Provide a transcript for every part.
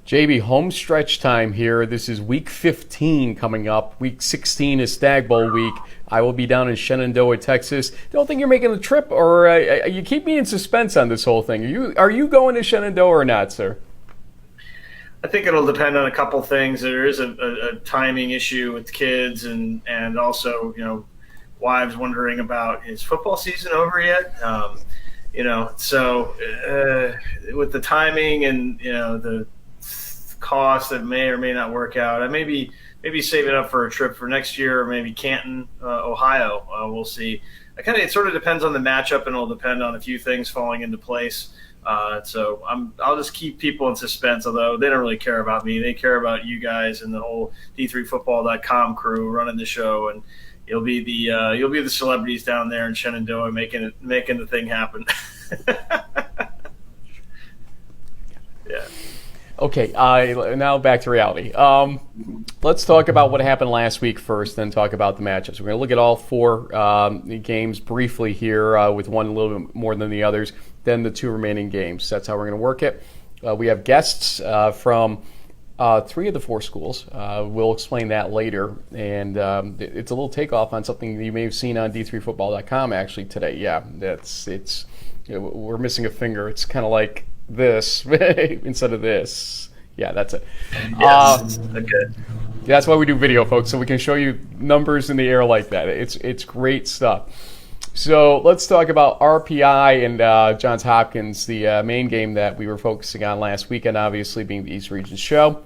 JB, home stretch time here. This is week 15 coming up. Week 16 is Stag Bowl week. I will be down in Shenandoah, Texas. Don't think you're making a trip, or you keep me in suspense on this whole thing. Are you going to Shenandoah or not, sir? I think it'll depend on a couple things. There is a timing issue with kids, and also, wives wondering about, is football season over yet? So with the timing and the cost that may or may not work out, I maybe save it up for a trip for next year, or maybe Canton, Ohio. We'll see. It sort of depends on the matchup, and it'll depend on a few things falling into place. So I'll just keep people in suspense, although they don't really care about me. They care about you guys and the whole D3Football.com crew running the show, and you'll be the celebrities down there in Shenandoah making the thing happen. Yeah. Okay, now back to reality. Let's talk about what happened last week first, then talk about the matchups. We're going to look at all four games briefly here, with one a little bit more than the others, then the two remaining games. That's how we're going to work it. We have guests from three of the four schools. We'll explain that later. And it's a little takeoff on something you may have seen on D3Football.com actually today. Yeah, we're missing a finger. It's kind of like this instead of this. Yeah, that's it. Yes. Okay. That's why we do video, folks, so we can show you numbers in the air like that. It's great stuff. So let's talk about RPI and Johns Hopkins, the main game that we were focusing on last weekend, obviously being the East Region show.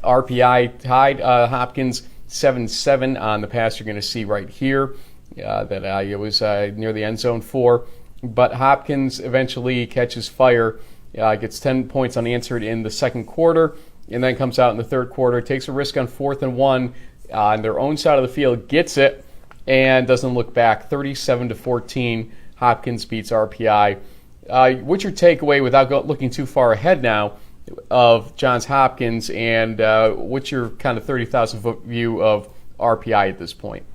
RPI tied Hopkins 7-7 on the pass you're going to see right here. It was near the end zone 4. But Hopkins eventually catches fire, gets 10 points unanswered in the second quarter, and then comes out in the third quarter, takes a risk on 4th and 1 on their own side of the field, gets it, and doesn't look back. 37-14, Hopkins beats RPI. What's your takeaway, without looking too far ahead now, of Johns Hopkins, and what's your kind of 30,000-foot view of RPI at this point?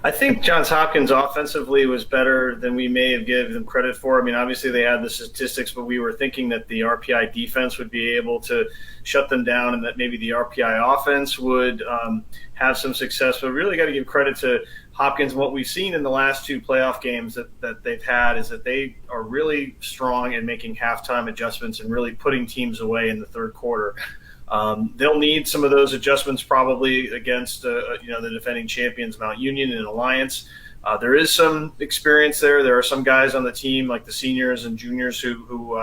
I think Johns Hopkins offensively was better than we may have given them credit for. I mean, obviously they had the statistics, but we were thinking that the RPI defense would be able to shut them down, and that maybe the RPI offense would have some success. But really got to give credit to Hopkins. What we've seen in the last two playoff games that they've had is that they are really strong in making halftime adjustments and really putting teams away in the third quarter. They'll need some of those adjustments probably against the defending champions Mount Union and Alliance. There is some experience there. There are some guys on the team like the seniors and juniors who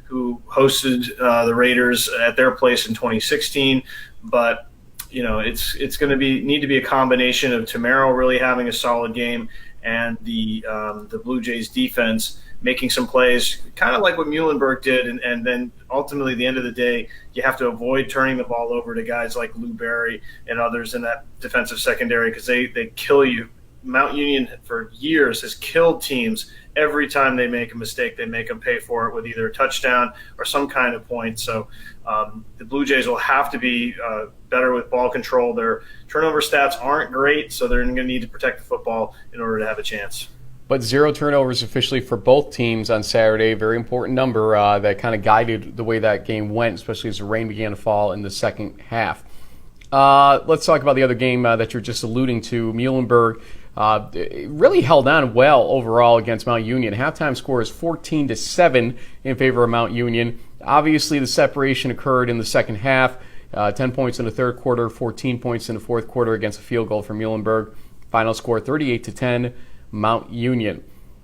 hosted the Raiders at their place in 2016. But it's going to need to be a combination of Tamaro really having a solid game and the Blue Jays defense making some plays, kind of like what Muhlenberg did, and then ultimately, at the end of the day, you have to avoid turning the ball over to guys like Lou Berry and others in that defensive secondary, because they kill you. Mount Union for years has killed teams. Every time they make a mistake, they make them pay for it with either a touchdown or some kind of point. So the Blue Jays will have to be better with ball control. Their turnover stats aren't great, so they're going to need to protect the football in order to have a chance. But 0 turnovers officially for both teams on Saturday. Very important number that kind of guided the way that game went, especially as the rain began to fall in the second half. Let's talk about the other game that you're just alluding to. Muhlenberg really held on well overall against Mount Union. Halftime score is 14-7 in favor of Mount Union. Obviously, the separation occurred in the second half. 10 points in the third quarter, 14 points in the fourth quarter against a field goal for Muhlenberg. Final score 38-10. Mount Union.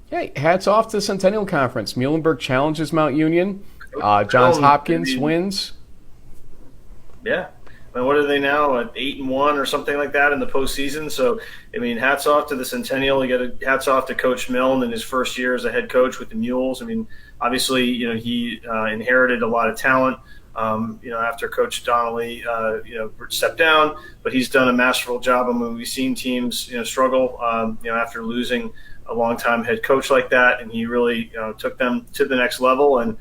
Hey, hats off to the Centennial Conference. Muhlenberg challenges Mount Union. Johns Hopkins wins. Yeah. What are they now? At 8-1 or something like that in the postseason. So, hats off to the Centennial. You got hats off to Coach Milne in his first year as a head coach with the Mules. Obviously, he inherited a lot of talent. After Coach Donnelly, stepped down, but he's done a masterful job. We've seen teams, struggle, after losing a longtime head coach like that, and he really, took them to the next level, and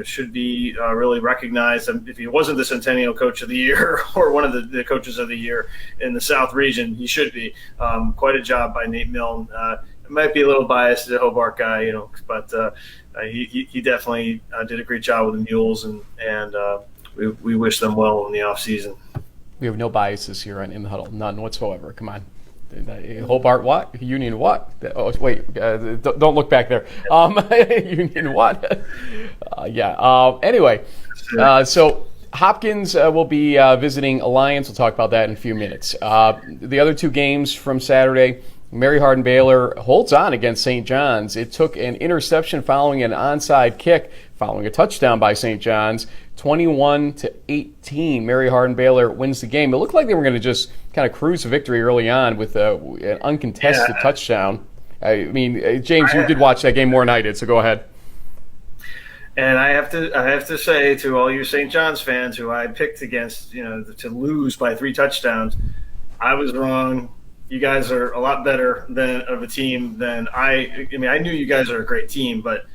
should be really recognized. If he wasn't the Centennial Coach of the Year or one of the coaches of the year in the South region, he should be. Quite a job by Nate Milne. might be a little biased as a Hobart guy, but he definitely did a great job with the Mules, and we wish them well in the off season. We have no biases here in the huddle, none whatsoever. Come on. Hobart what? Union what? Oh, wait, don't look back there. Union what? Anyway, so Hopkins will be visiting Alliance. We'll talk about that in a few minutes. The other two games from Saturday, Mary Hardin-Baylor holds on against St. John's. It took an interception following an onside kick, following a touchdown by St. John's, 21-18. Mary Hardin-Baylor wins the game. It looked like they were going to just kind of cruise to victory early on with an uncontested touchdown. I mean, James, you did watch that game more than I did, so go ahead. And I have to say to all you St. John's fans who I picked against, to lose by 3 touchdowns, I was wrong. You guys are a lot better of a team than I mean, I knew you guys are a great team, but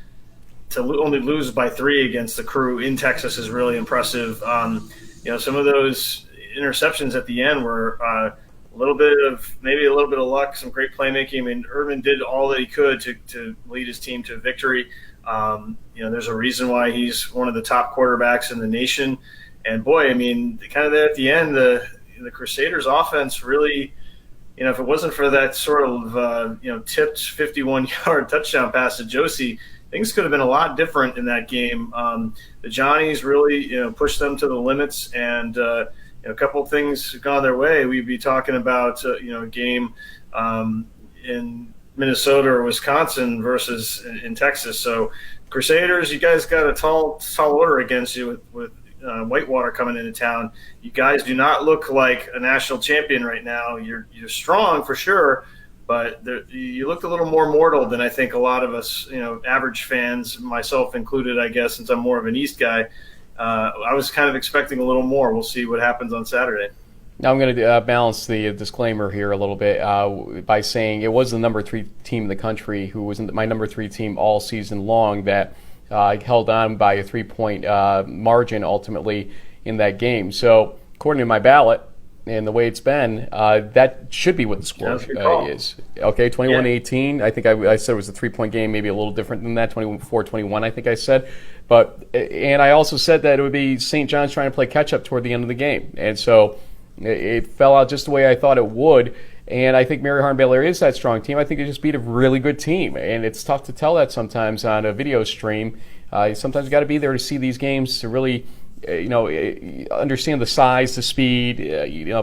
to only lose by 3 against the Crew in Texas is really impressive. Some of those interceptions at the end were a little bit of luck, some great playmaking. I mean, Urban did all that he could to lead his team to victory. There's a reason why he's one of the top quarterbacks in the nation. And boy, I mean, kind of there at the end, the Crusaders offense really, if it wasn't for that sort of, tipped 51-yard touchdown pass to Josie, things could have been a lot different in that game. The Johnnies really, pushed them to the limits, and a couple of things gone their way. We'd be talking about, a game in Minnesota or Wisconsin versus in Texas. So Crusaders, you guys got a tall order against you with Whitewater coming into town. You guys do not look like a national champion right now. You're strong for sure, but you looked a little more mortal than I think a lot of us, average fans, myself included, I guess, since I'm more of an East guy. I was kind of expecting a little more. We'll see what happens on Saturday. Now I'm going to balance the disclaimer here a little bit by saying it was the number 3 team in the country who was my number 3 team all season long that held on by a 3-point margin ultimately in that game. So according to my ballot and the way it's been, that should be what the score is. Okay, 21-18. I think I said it was a 3-point game, maybe a little different than that, 24-21 I think I said. And I also said that it would be St. John's trying to play catch-up toward the end of the game. And so it fell out just the way I thought it would. And I think Mary Hardin-Baylor is that strong team. I think they just beat a really good team. And it's tough to tell that sometimes on a video stream. Sometimes you got to be there to see these games to really, understand the size, the speed,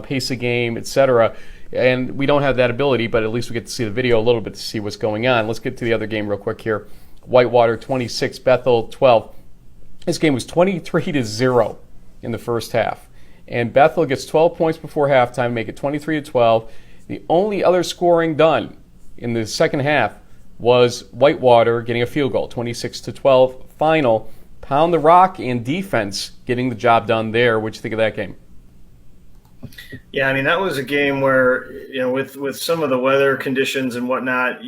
pace of game, etc. And we don't have that ability, but at least we get to see the video a little bit to see what's going on. Let's get to the other game real quick here. Whitewater 26, Bethel 12. This game was 23-0 in the first half. And Bethel gets 12 points before halftime, make it 23-12. The only other scoring done in the second half was Whitewater getting a field goal, 26-12 final. Pound the rock and defense getting the job done there. What'd you think of that game? Yeah, I mean, that was a game where, with some of the weather conditions and whatnot,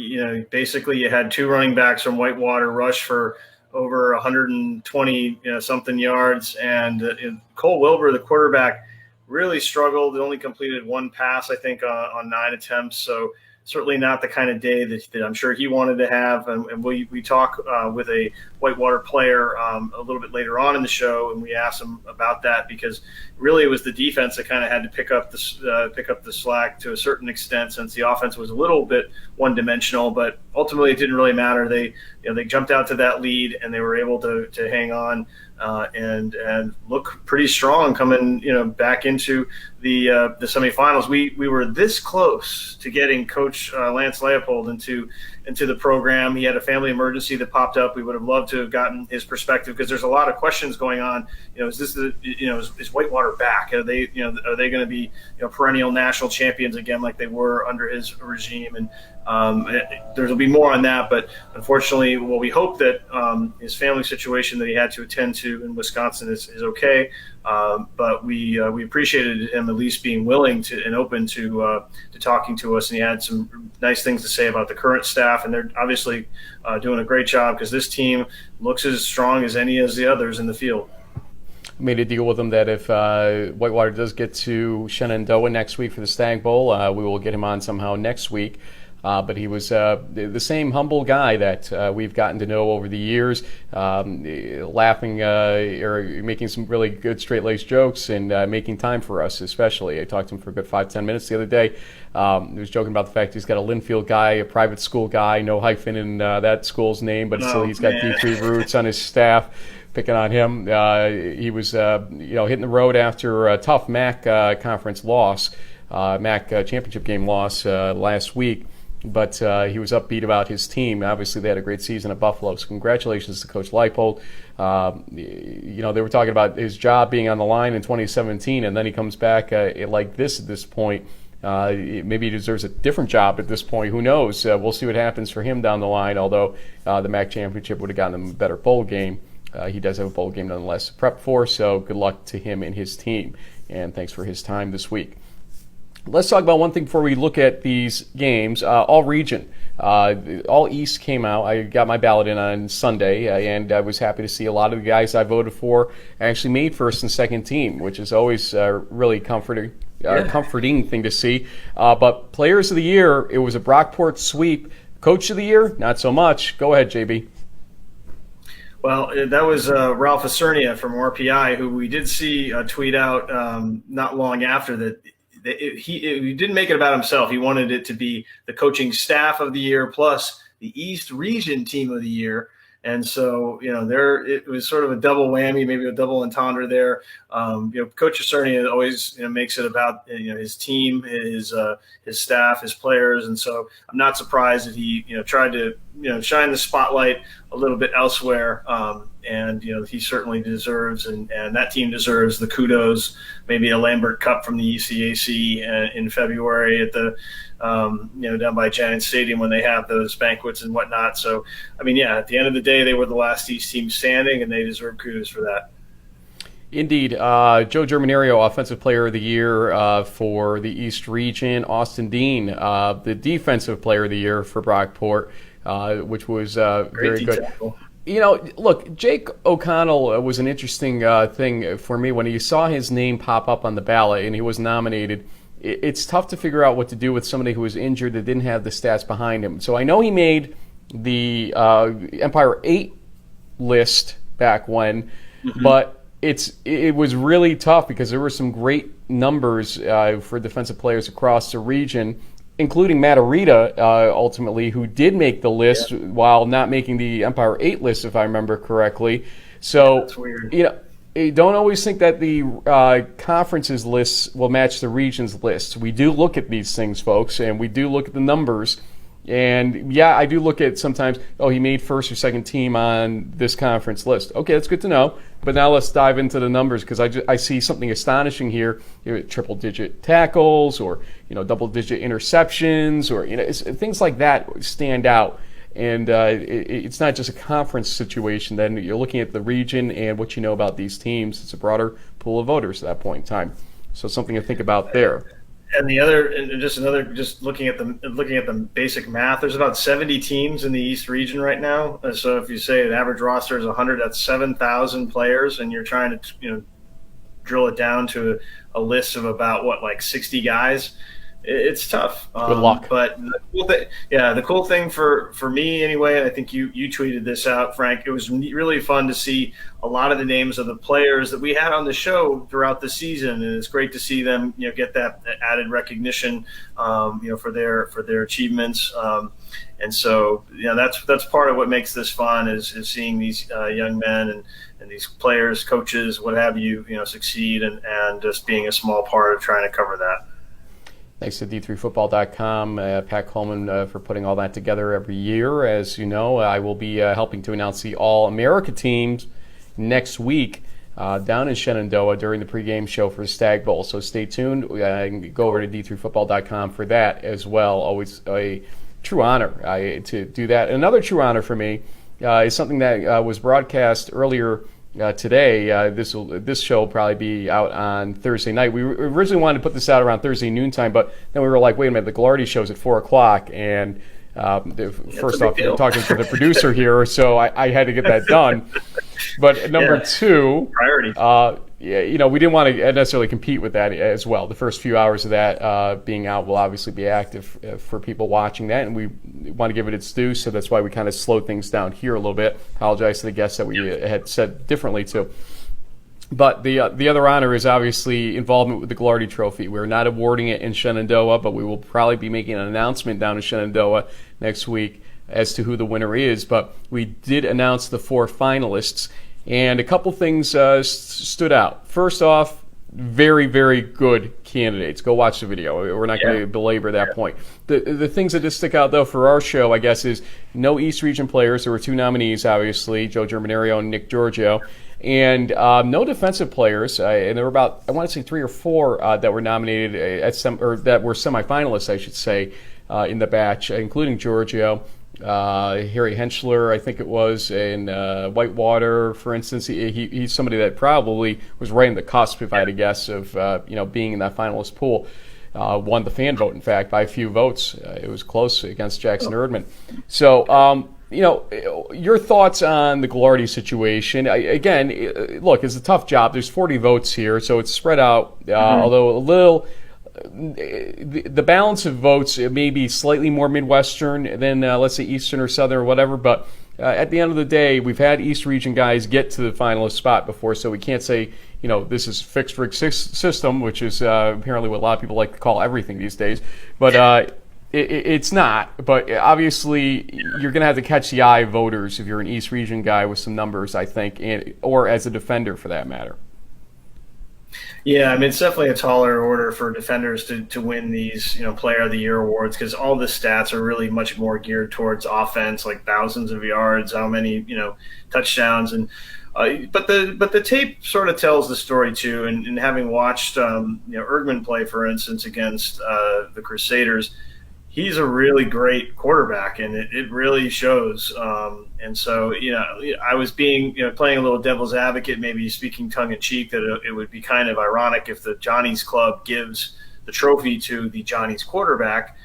basically you had 2 running backs from Whitewater rush for over 120 something yards, and Cole Wilbur, the quarterback, really struggled. He only completed 1 pass, I think, on 9 attempts. So certainly not the kind of day that I'm sure he wanted to have. And we talk with a Whitewater player a little bit later on in the show, and we asked him about that because really it was the defense that kind of had to pick up the slack to a certain extent, since the offense was a little bit one-dimensional. But ultimately, it didn't really matter. They jumped out to that lead, and they were able to hang on and look pretty strong coming back into the semifinals. We were this close to getting Coach Lance Leopold into the program. He had a family emergency that popped up. We would have loved to have gotten his perspective, because there's a lot of questions going on. Is Whitewater back? Are they going to be perennial national champions again like they were under his regime? And there'll be more on that, but unfortunately, we hope that his family situation that he had to attend to in Wisconsin is okay. But we appreciated him at least being willing to and open to talking to us, and he had some nice things to say about the current staff, and they're obviously doing a great job, because this team looks as strong as any as the others in the field. Made a deal with them that if Whitewater does get to Shenandoah next week for the Stag Bowl, we will get him on somehow next week. but he was the same humble guy that we've gotten to know over the years, laughing or making some really good straight-laced jokes and making time for us, especially. I talked to him for a good 5-10 minutes the other day. He was joking about the fact he's got a Linfield guy, a private school guy, no hyphen in that school's name, but still he's got D3 roots on his staff. Picking on him. He was hitting the road after a tough MAC conference loss, MAC championship game loss last week. But he was upbeat about his team. Obviously, they had a great season at Buffalo, so congratulations to Coach Leipold. They were talking about his job being on the line in 2017, and then he comes back like this at this point. Maybe he deserves a different job at this point. Who knows? We'll see what happens for him down the line, although the MAC championship would have gotten him a better bowl game. He does have a bowl game nonetheless to prep for, so good luck to him and his team. And thanks for his time this week. Let's talk about one thing before we look at these games. All region. All East came out. I got my ballot in on Sunday, and I was happy to see a lot of the guys I voted for actually made first and second team, which is always really comforting thing to see. But Players of the Year, it was a Brockport sweep. Coach of the Year, not so much. Go ahead, JB. Well, that was Ralph Acernia from RPI, who we did see tweet out not long after that. He didn't make it about himself. He wanted it to be the coaching staff of the year plus the East Region Team of the Year. And so, it was sort of a double whammy, maybe a double entendre there. Coach Acernia always makes it about his team, his staff, his players, and so I'm not surprised that he tried to shine the spotlight a little bit elsewhere. And he certainly deserves, and that team deserves the kudos. Maybe a Lambert Cup from the ECAC in February at the down by Giant Stadium when they have those banquets and whatnot. So, at the end of the day, they were the last East team standing, and they deserve kudos for that. Indeed. Joe Germinario, Offensive Player of the Year for the East Region. Austin Dean, the Defensive Player of the Year for Brockport, which was very good. Tackle. Look, Jake O'Connell was an interesting thing for me when you saw his name pop up on the ballot and he was nominated. It's tough to figure out what to do with somebody who was injured that didn't have the stats behind him. So I know he made the Empire 8 list back when, but it was really tough because there were some great numbers for defensive players across the region, including Matt Arita, ultimately, who did make the list while not making the Empire 8 list, if I remember correctly. So, that's weird. You don't always think that the conferences lists will match the region's lists. We do look at these things, folks, and we do look at the numbers. And, I do look at sometimes, he made first or second team on this conference list. Okay, that's good to know. But now let's dive into the numbers because I see something astonishing here. Triple-digit tackles or, double-digit interceptions or, things like that stand out. And it's not just a conference situation. Then you're looking at the region and what you know about these teams. It's a broader pool of voters at that point in time. So something to think about there. And just looking at the basic math, there's about 70 teams in the East region right now. So if you say an average roster is 100, that's 7,000 players, and you're trying to drill it down to a list of about 60 guys. It's tough. Good luck. But the cool thing for me anyway, and I think you tweeted this out, Frank, it was really fun to see a lot of the names of the players that we had on the show throughout the season, and it's great to see them get that added recognition for their achievements. And so that's part of what makes this fun is seeing these young men and these players, coaches, what have you, succeed and just being a small part of trying to cover that. Thanks to D3Football.com, Pat Coleman, for putting all that together every year. As you know, I will be helping to announce the All-America teams next week down in Shenandoah during the pregame show for the Stag Bowl. So stay tuned. Go over to D3Football.com for that as well. Always a true honor to do that. Another true honor for me is something that was broadcast earlier today. This show will probably be out on Thursday night. We originally wanted to put this out around Thursday noontime, but then we were like, wait a minute, the Gagliardi show's at 4 o'clock, and first off, I'm talking to the producer here, so I had to get that done. But number two, priority. we didn't want to necessarily compete with that as well. The first few hours of that being out will obviously be active for people watching that, and we want to give it its due, so that's why we kind of slowed things down here a little bit. Apologize to the guests that we had said differently too. But the other honor is obviously involvement with the Gagliardi Trophy. We're not awarding it in Shenandoah, but we will probably be making an announcement down in Shenandoah next week as to who the winner is. But we did announce the 4 finalists, and a couple things stood out. First off, very, very good candidates. Go watch the video. We're not going to belabor that point. The things that just stick out, though, for our show, I guess, is no East Region players. There were 2 nominees, obviously, Joe Germinario and Nick Giorgio. And no defensive players, and there were about, I want to say 3 or 4 that were nominated that were semifinalists, I should say, in the batch, including Giorgio, Harry Henschler, I think it was, and Whitewater, for instance. He's somebody that probably was right in the cusp, if I had to guess, of being in that finalist pool. Won the fan vote, in fact, by a few votes. It was close against Jackson Erdman. So. Your thoughts on the Gagliardi situation? Again, look, it's a tough job. There's 40 votes here, so it's spread out. Although a little, the balance of votes may be slightly more Midwestern than, let's say, Eastern or Southern or whatever. But at the end of the day, we've had East Region guys get to the finalist spot before, so we can't say, this is fixed rig system, which is apparently what a lot of people like to call everything these days. But it's not, but obviously you're going to have to catch the eye of voters if you're an East Region guy with some numbers, I think, or as a defender for that matter. Yeah, I mean, it's definitely a taller order for defenders to win these, Player of the Year awards, because all the stats are really much more geared towards offense, like thousands of yards, how many, touchdowns, and but the tape sort of tells the story too. And having watched, Erdman play, for instance, against the Crusaders. He's a really great quarterback, and it really shows. And so, I was playing a little devil's advocate, maybe speaking tongue-in-cheek, that it would be kind of ironic if the Johnny's Club gives the trophy to the Johnny's quarterback.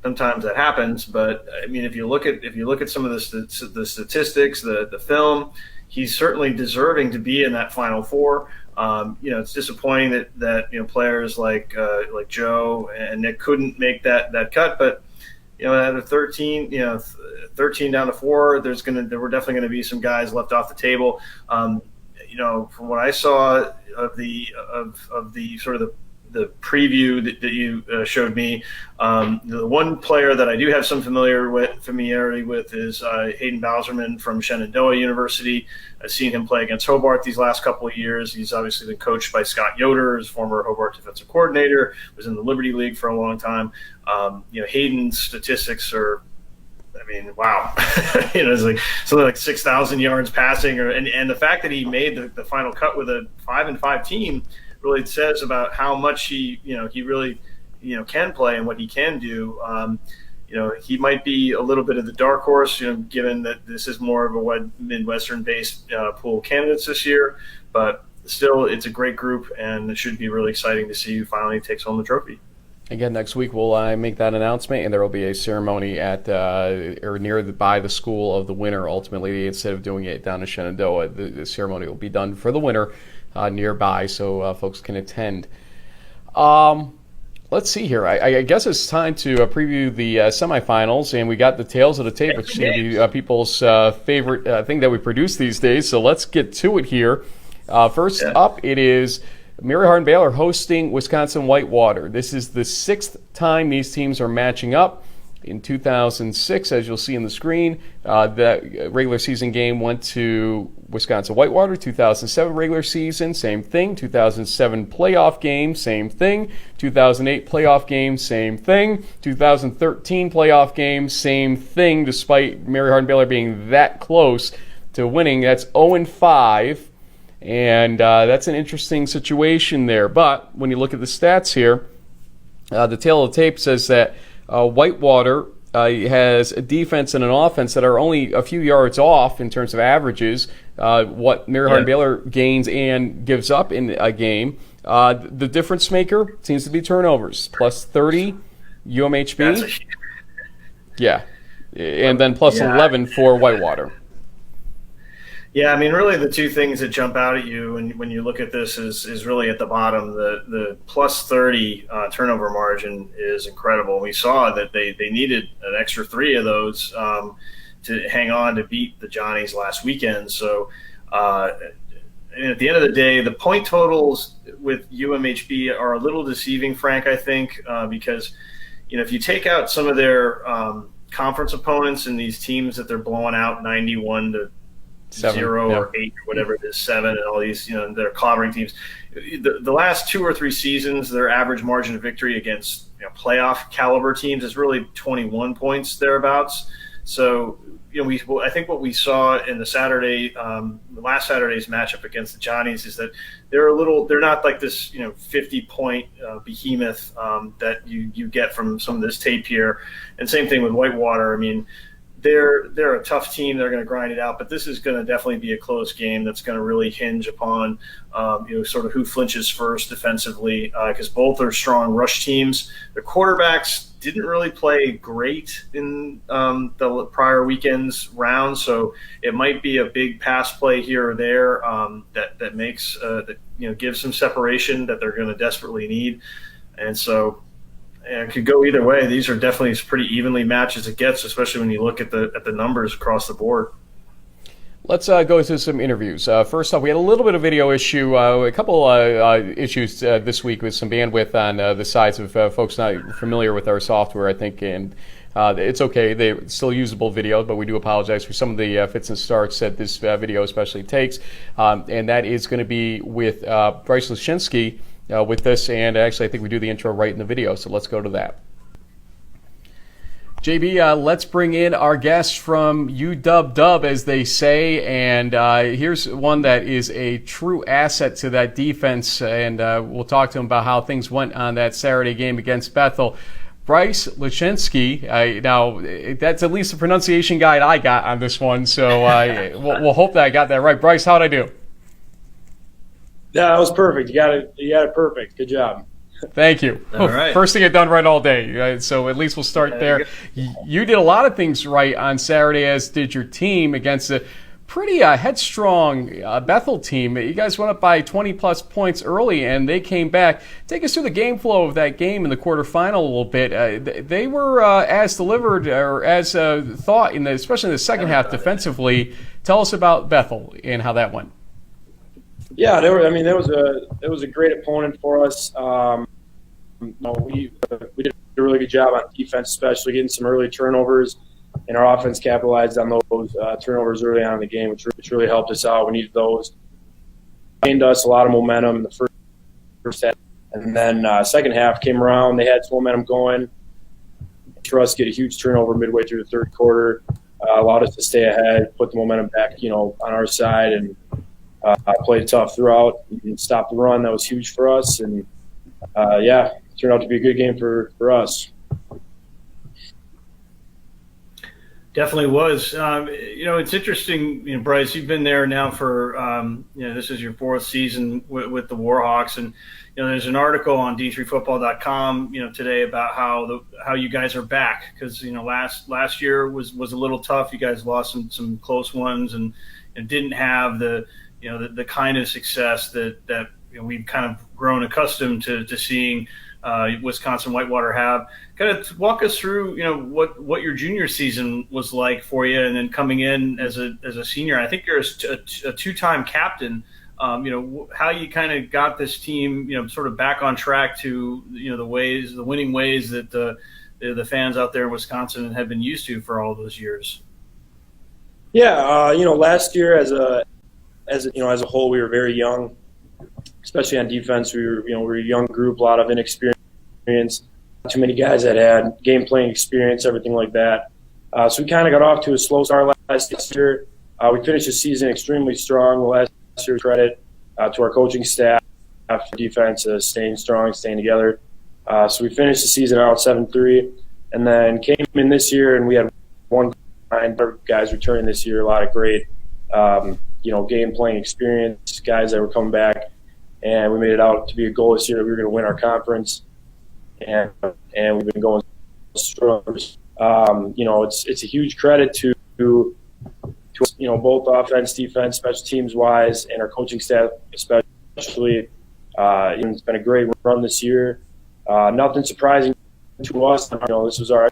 Sometimes that happens, but I mean, if you look at some of the statistics, the film, he's certainly deserving to be in that Final Four. It's disappointing that players like Joe and Nick couldn't make that cut, but out of 13 down to 4, there were definitely going to be some guys left off the table. From what I saw of the sort of the preview that you showed me, the one player that I do have some familiarity with is Hayden Bowserman from Shenandoah University. I've seen him play against Hobart these last couple of years. He's obviously been coached by Scott Yoder, his former Hobart defensive coordinator, was in the Liberty League for a long time. Hayden's statistics are, I mean, wow. It's like something like 6,000 yards passing, and the fact that he made the final cut with a 5-5 team really says about how much he really can play and what he can do. He might be a little bit of the dark horse, given that this is more of a Midwestern-based pool of candidates this year. But still, it's a great group, and it should be really exciting to see who finally takes home the trophy. Again, next week we'll make that announcement, and there will be a ceremony at or by the school of the winner. Ultimately, instead of doing it down in Shenandoah, the ceremony will be done for the winner nearby, so folks can attend. Let's see here. I guess it's time to preview the semifinals, and we got the tails of the tape, which seem to be people's favorite thing that we produce these days. So let's get to it here. First up, it is Mary Hardin-Baylor hosting Wisconsin Whitewater. This is the 6th time these teams are matching up. In 2006, as you'll see on the screen, that regular season game went to Wisconsin Whitewater. 2007 regular season, same thing. 2007 playoff game, same thing. 2008 playoff game, same thing. 2013 playoff game, same thing, despite Mary Hardin-Baylor being that close to winning. That's 0-5, and that's an interesting situation there. But when you look at the stats here, the tail of the tape says that Whitewater has a defense and an offense that are only a few yards off in terms of averages, what Mary Hardin-Baylor gains and gives up in a game. The difference maker seems to be turnovers, plus 30 UMHB. And then plus 11 for Whitewater. Yeah, I mean, really the two things that jump out at you when you look at this is really at the bottom. The plus 30 turnover margin is incredible. We saw that they needed an extra 3 of those to hang on to beat the Johnnies last weekend. So and at the end of the day, the point totals with UMHB are a little deceiving, Frank, I think, because if you take out some of their conference opponents and these teams that they're blowing out 91 to 0 or 8 or whatever it is, 7, and all these, they're clobbering teams. The last 2 or 3 seasons, their average margin of victory against playoff caliber teams is really 21 points thereabouts. So, I think what we saw in the last Saturday's matchup against the Johnnies is that they're not like this, 50-point behemoth that you get from some of this tape here. And same thing with Whitewater. I mean, they're a tough team. They're going to grind it out, but this is going to definitely be a close game that's going to really hinge upon, sort of who flinches first defensively, because both are strong rush teams. The quarterbacks didn't really play great in the prior weekend's round, so it might be a big pass play here or there that makes gives some separation that they're going to desperately need, and so. And it could go either way. These are definitely as pretty evenly matched as it gets, especially when you look at the numbers across the board. Let's go to some interviews. First off, we had a little bit of video issue, a couple issues this week with some bandwidth on the sides of folks not familiar with our software, I think, and it's okay. They're still usable video, but we do apologize for some of the fits and starts that this video especially takes, and that is going to be with Bryce Leszczynski with this, and actually I think we do the intro right in the video, so let's go to that. JB, let's bring in our guest from UW, as they say, and here's one that is a true asset to that defense, and we'll talk to him about how things went on that Saturday game against Bethel. Bryce Leszczynski, now that's at least the pronunciation guide I got on this one, so we'll hope that I got that right. Bryce, how'd I do? Yeah, that was perfect. You got it perfect. Good job. Thank you. All right. First thing I've done right all day, so at least we'll start there. You did a lot of things right on Saturday, as did your team, against a pretty headstrong Bethel team. You guys went up by 20-plus points early, and they came back. Take us through the game flow of that game in the quarterfinal a little bit. They were as delivered or as thought, especially in the second half defensively. Tell us about Bethel and how that went. Yeah, that was a great opponent for us. We did a really good job on defense, especially getting some early turnovers, and our offense capitalized on those turnovers early on in the game, which really helped us out. We needed those. Gained us a lot of momentum in the first half, and then second half came around. They had some momentum going. For us, get a huge turnover midway through the third quarter, allowed us to stay ahead, put the momentum back, on our side, and played tough throughout and stopped the run. That was huge for us, and turned out to be a good game for us. Definitely was. It's interesting, Bryce, you've been there now for, this is your 4th season with the Warhawks, and, there's an article on D3FB.com, today about how you guys are back, because, last year was a little tough. You guys lost some close ones and didn't have the kind of success that we've kind of grown accustomed to seeing Wisconsin Whitewater have. Kind of walk us through, what your junior season was like for you, and then coming in as a senior. I think you're a 2-time captain. How you kind of got this team, sort of back on track to the winning ways that the fans out there in Wisconsin have been used to for all those years. Yeah, last year as a whole, we were very young, especially on defense. We were a young group, a lot of inexperience, not too many guys that had game playing experience, everything like that. So we kind of got off to a slow start last year. We finished the season extremely strong. Last year, credit to our coaching staff for defense, staying strong, staying together. So we finished the season out 7-3, and then came in this year, and we had 9 guys returning this year. A lot of great game playing experience, guys that were coming back, and we made it out to be a goal this year that we were going to win our conference, and we've been going strong. It's a huge credit to both offense, defense, special teams wise, and our coaching staff especially. It's been a great run this year. Nothing surprising to us. This was our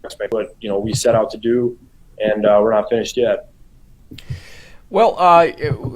expectation, what we set out to do, and we're not finished yet. Well,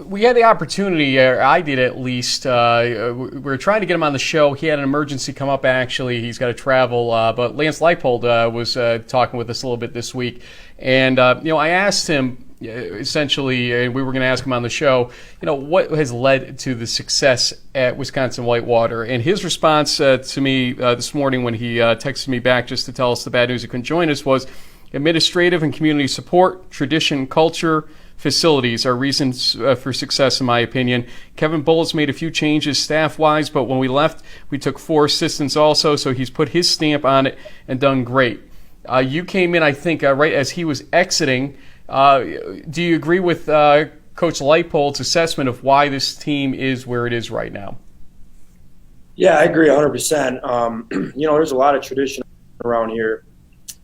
we had the opportunity, I did at least. We were trying to get him on the show. He had an emergency come up, actually. He's got to travel. But Lance Leipold was talking with us a little bit this week. And, I asked him, essentially, and we were going to ask him on the show, what has led to the success at Wisconsin Whitewater? And his response to me this morning when he texted me back just to tell us the bad news he couldn't join us was administrative and community support, tradition, culture, facilities are reasons for success, in my opinion. Kevin Bull's made a few changes staff-wise, but when we left, we took 4 assistants also, so he's put his stamp on it and done great. You came in, I think, right as he was exiting. Do you agree with Coach Leipold's assessment of why this team is where it is right now? Yeah, I agree 100%. There's a lot of tradition around here,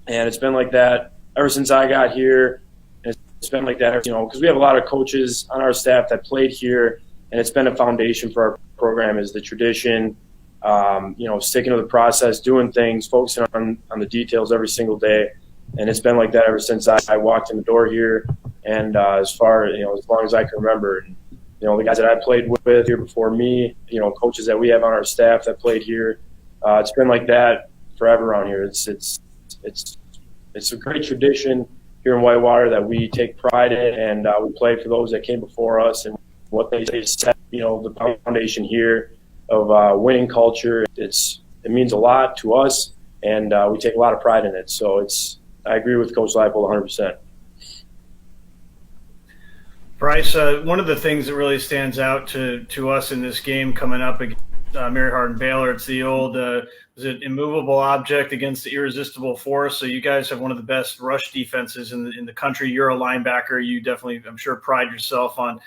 and it's been like that ever since I got here. It's been like that, because we have a lot of coaches on our staff that played here, and it's been a foundation for our program is the tradition, sticking to the process, doing things, focusing on the details every single day. And it's been like that ever since I walked in the door here, and as long as I can remember. And, the guys that I played with here before me, coaches that we have on our staff that played here, it's been like that forever around here. It's a great tradition here in Whitewater that we take pride in, and we play for those that came before us and what they set, the foundation here of winning culture. It means a lot to us, and we take a lot of pride in it. So I agree with Coach Leipold 100%. Bryce, one of the things that really stands out to us in this game coming up against Mary Hardin Baylor, it's the old was it immovable object against the irresistible force. So you guys have one of the best rush defenses in the country. You're a linebacker. You definitely, I'm sure, pride yourself on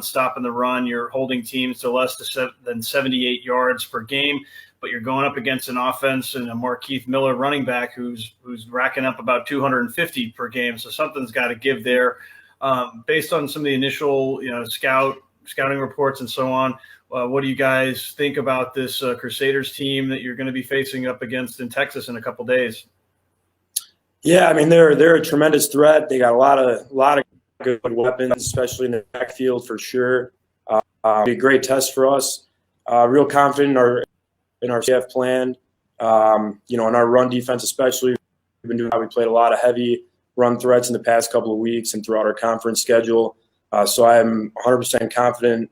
stopping the run. You're holding teams to less than 78 yards per game, but you're going up against an offense and a Markeith Miller running back who's racking up about 250 per game. So something's got to give there. Based on some of the initial, scouting reports and so on, what do you guys think about this Crusaders team that you're going to be facing up against in Texas in a couple days? Yeah, I mean they're a tremendous threat. They got a lot of good weapons, especially in the backfield for sure. It'll be a great test for us. Real confident in our CF plan. In our run defense especially. We played a lot of heavy run threats in the past couple of weeks and throughout our conference schedule. So I'm 100% confident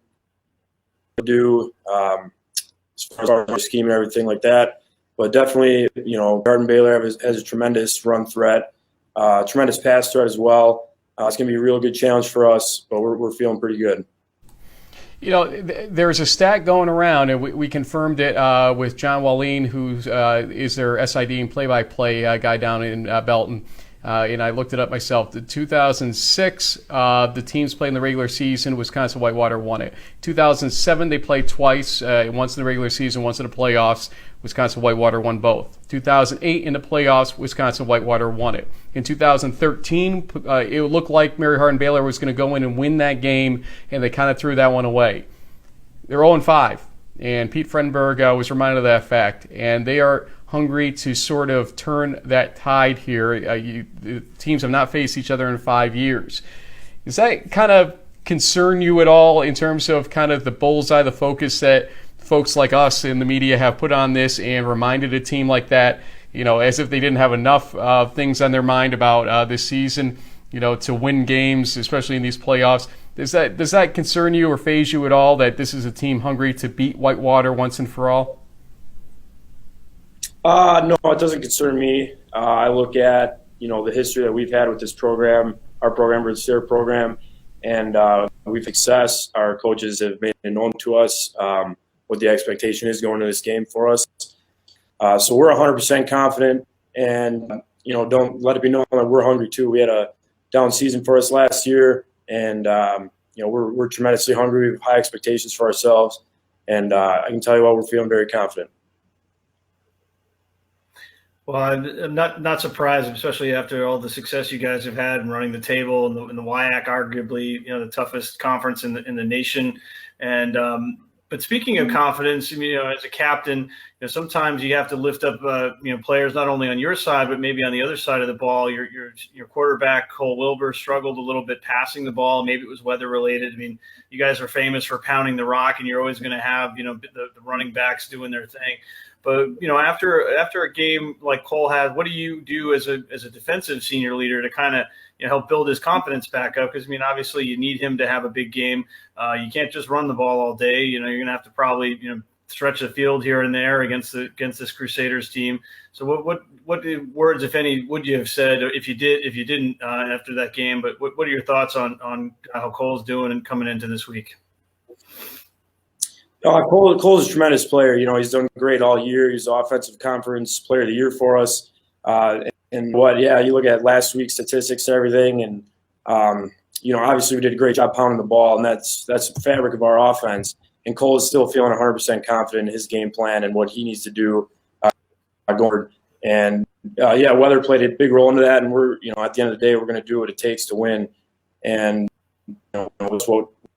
to do as far as our scheme and everything like that. But definitely, Hardin Baylor has a tremendous run threat, tremendous pass threat as well. It's going to be a real good challenge for us, but we're feeling pretty good. There's a stat going around, and we confirmed it with John Wallin, who is their SID and play-by-play guy down in Belton. And I looked it up myself. The 2006, the teams played in the regular season. Wisconsin Whitewater won it. 2007, they played twice, once in the regular season, once in the playoffs. Wisconsin Whitewater won both. 2008, in the playoffs, Wisconsin Whitewater won it. In 2013, it looked like Mary Hardin Baylor was going to go in and win that game, and they kind of threw that one away. They're 0-5, and Pete Fredenberg was reminded of that fact, and they are hungry to sort of turn that tide here. The teams have not faced each other in 5 years. Does that kind of concern you at all in terms of kind of the bullseye, the focus that folks like us in the media have put on this and reminded a team like that, as if they didn't have enough things on their mind about this season, to win games, especially in these playoffs? Does that concern you or faze you at all that this is a team hungry to beat Whitewater once and for all? No, it doesn't concern me. I look at, the history that we've had with this program, our program versus their program, and we've success. Our coaches have made it known to us what the expectation is going into this game for us. So we're 100% confident, and, don't let it be known that we're hungry too. We had a down season for us last year, and, we're tremendously hungry. We have high expectations for ourselves, and I can tell you what, we're feeling very confident. Well, I'm not surprised, especially after all the success you guys have had in running the table and the WIAC, arguably the toughest conference in the nation. And but speaking of confidence, as a captain, sometimes you have to lift up players not only on your side but maybe on the other side of the ball. Your quarterback Cole Wilbur struggled a little bit passing the ball. Maybe it was weather related. I mean, you guys are famous for pounding the rock, and you're always going to have the running backs doing their thing. But after a game like Cole had, what do you do as a defensive senior leader to kind of help build his confidence back up? Because obviously you need him to have a big game. You can't just run the ball all day. You're going to have to probably stretch the field here and there against this Crusaders team. So what words, if any, would you have said if you didn't after that game? But what are your thoughts on how Cole's doing and coming into this week? Cole's a tremendous player. He's done great all year. He's the offensive conference player of the year for us. You look at last week's statistics and everything, and obviously we did a great job pounding the ball, and that's the fabric of our offense. And Cole is still feeling 100% confident in his game plan and what he needs to do going forward. And weather played a big role into that. And we're at the end of the day, we're going to do what it takes to win. And what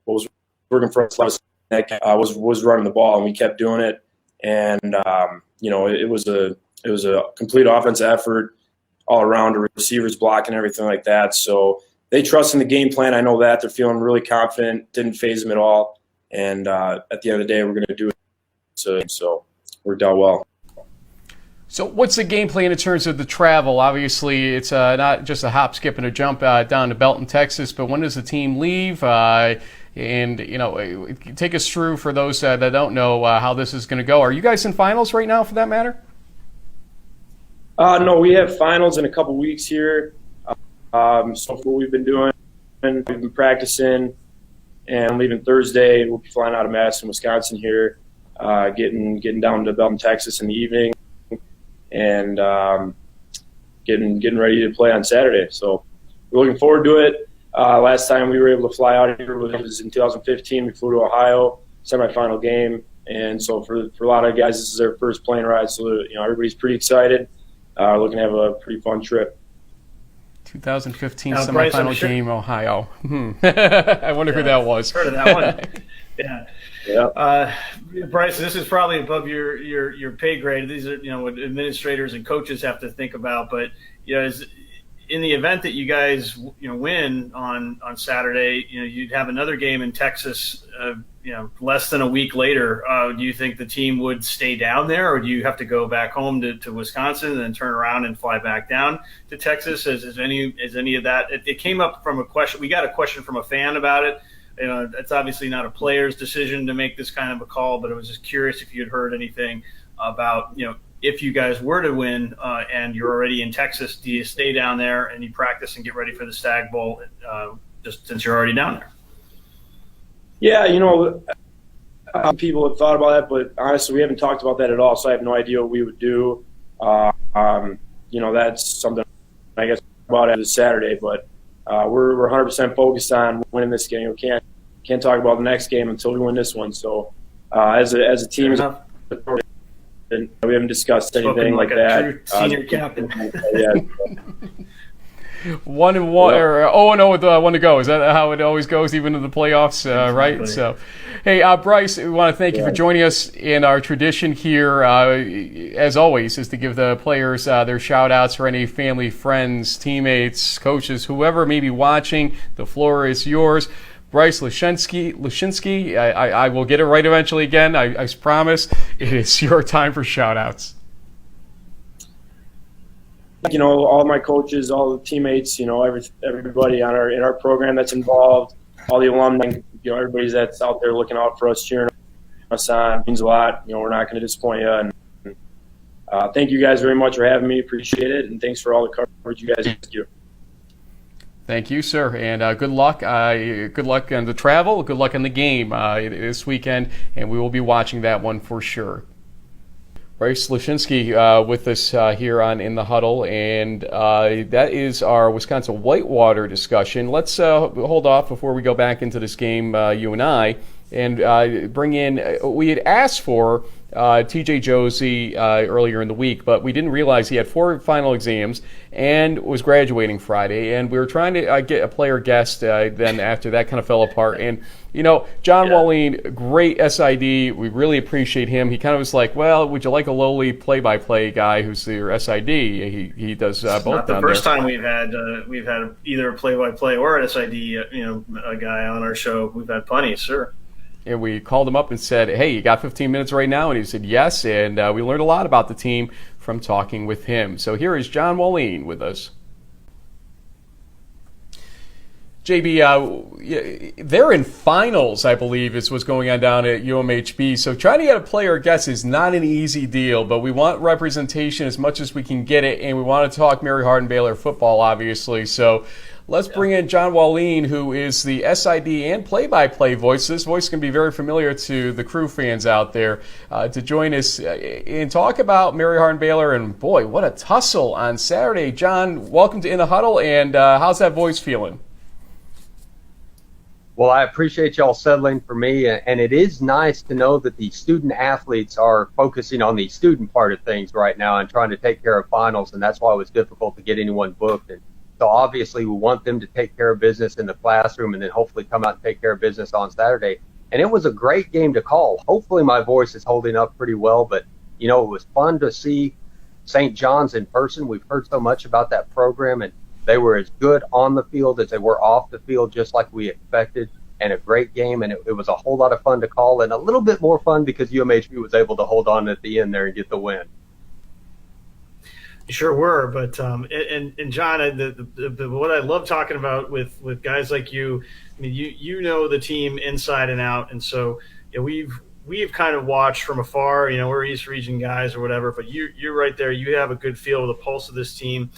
was working for us last was running the ball, and we kept doing it. And it was a complete offensive effort all around, the receivers blocking, everything like that. So they trust in the game plan. I know that they're feeling really confident. Didn't phase them at all. And at the end of the day, we're going to do it. So worked out well. So what's the game plan in terms of the travel? Obviously, it's not just a hop, skip, and a jump down to Belton, Texas. But when does the team leave? And take us through, for those that don't know, how this is going to go. Are you guys in finals right now, for that matter? No, we have finals in a couple weeks here. So what we've been doing, we've been practicing, and leaving Thursday. We'll be flying out of Madison, Wisconsin here, getting down to Belton, Texas in the evening, and getting ready to play on Saturday. So we're looking forward to it. Last time we were able to fly out here was in 2015. We flew to Ohio, semifinal game, and so for a lot of guys, this is their first plane ride. So everybody's pretty excited. Looking to have a pretty fun trip. 2015 semifinal game, Ohio. I wonder who that was. Heard of that one? Yeah. Yeah. Bryce, this is probably above your pay grade. These are what administrators and coaches have to think about. But in the event that you guys win on Saturday, you'd have another game in Texas. Less than a week later. Do you think the team would stay down there, or do you have to go back home to Wisconsin and then turn around and fly back down to Texas? Is any of that? It came up from a question. We got a question from a fan about it. It's obviously not a player's decision to make this kind of a call, but I was just curious if you had heard anything about if you guys were to win and you're already in Texas, do you stay down there and you practice and get ready for the Stag Bowl just since you're already down there? Yeah, people have thought about that, but honestly, we haven't talked about that at all, so I have no idea what we would do. That's something I guess about after Saturday, but we're 100% focused on winning this game. We can't talk about the next game until we win this one. So as a team, we haven't discussed anything like that. True senior captain. One and one, or 0-0 with one to go. Is that how it always goes, even in the playoffs, right? So, hey, Bryce, we want to thank you for joining us. In our tradition here, as always, is to give the players their shout-outs for any family, friends, teammates, coaches, whoever may be watching. The floor is yours. Bryce Leszczynski, I will get it right eventually again, I promise. It is your time for shout-outs. All my coaches, all the teammates, everybody in our program that's involved, all the alumni, everybody that's out there looking out for us, cheering us on. It means a lot. We're not going to disappoint you. And thank you guys very much for having me. Appreciate it. And thanks for all the coverage you guys do. Thank you, sir, and good luck. Good luck on the travel. Good luck on the game this weekend, and we will be watching that one for sure. Bryce Leszczynski with us here on In the Huddle, and that is our Wisconsin Whitewater discussion. Let's hold off before we go back into this game, you and I, and bring in. We had asked for TJ Josie earlier in the week, but we didn't realize he had 4 final exams and was graduating Friday. And we were trying to get a player guest then after that kind of fell apart. And, John Wallin, great SID. We really appreciate him. He kind of was like, well, would you like a lowly play-by-play guy who's your SID? He does both not the down first there. time we've had either a play-by-play or an SID, a guy on our show. We've had plenty, sir. And we called him up and said, hey, you got 15 minutes right now? And he said yes, and we learned a lot about the team from talking with him. So here is John Wallin with us. JB, they're in finals, I believe, is what's going on down at UMHB. So trying to get a player guest is not an easy deal, but we want representation as much as we can get it, and we want to talk Mary Hardin-Baylor football, obviously. So let's bring in John Wallin, who is the SID and play-by-play voice. This voice can be very familiar to the crew fans out there, to join us and talk about Mary Hardin-Baylor. And, boy, what a tussle on Saturday. John, welcome to In the Huddle, and how's that voice feeling? Well, I appreciate y'all settling for me, and it is nice to know that the student athletes are focusing on the student part of things right now and trying to take care of finals, and that's why it was difficult to get anyone booked. And so obviously we want them to take care of business in the classroom and then hopefully come out and take care of business on Saturday. And it was a great game to call. Hopefully my voice is holding up pretty well, but, it was fun to see St. John's in person. We've heard so much about that program, and they were as good on the field as they were off the field, just like we expected, and a great game. And it was a whole lot of fun to call, and a little bit more fun because UMHB was able to hold on at the end there and get the win. You sure were, but and John, what I love talking about with guys like you, I mean, you know the team inside and out, and so we've kind of watched from afar. We're East Region guys or whatever, but you're right there. You have a good feel of the pulse of this team.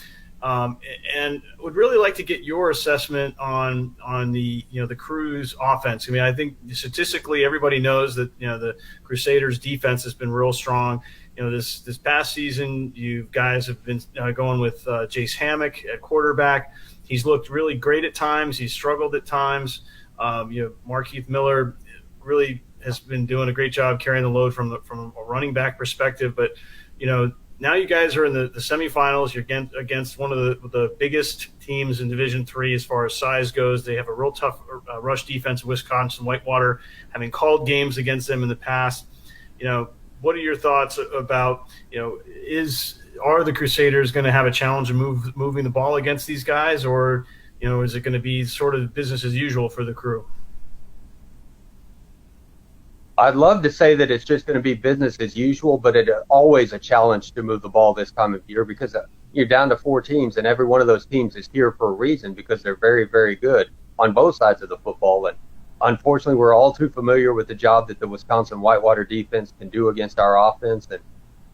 And would really like to get your assessment on the the Crew's offense. I mean, I think statistically everybody knows that the Crusaders' defense has been real strong. This past season, you guys have been going with Jace Hammock at quarterback. He's looked really great at times. He's struggled at times. Markeith Miller really has been doing a great job carrying the load from a running back perspective. But now you guys are in the semifinals. You're against one of the biggest teams in Division III as far as size goes. They have a real tough rush defense, Wisconsin Whitewater, having called games against them in the past. What are your thoughts about, are the Crusaders going to have a challenge of moving the ball against these guys, or, is it going to be sort of business as usual for the Crew? I'd love to say that it's just going to be business as usual, but it's always a challenge to move the ball this time of year because you're down to 4 teams, and every one of those teams is here for a reason because they're very, very good on both sides of the football. And unfortunately, we're all too familiar with the job that the Wisconsin Whitewater defense can do against our offense. And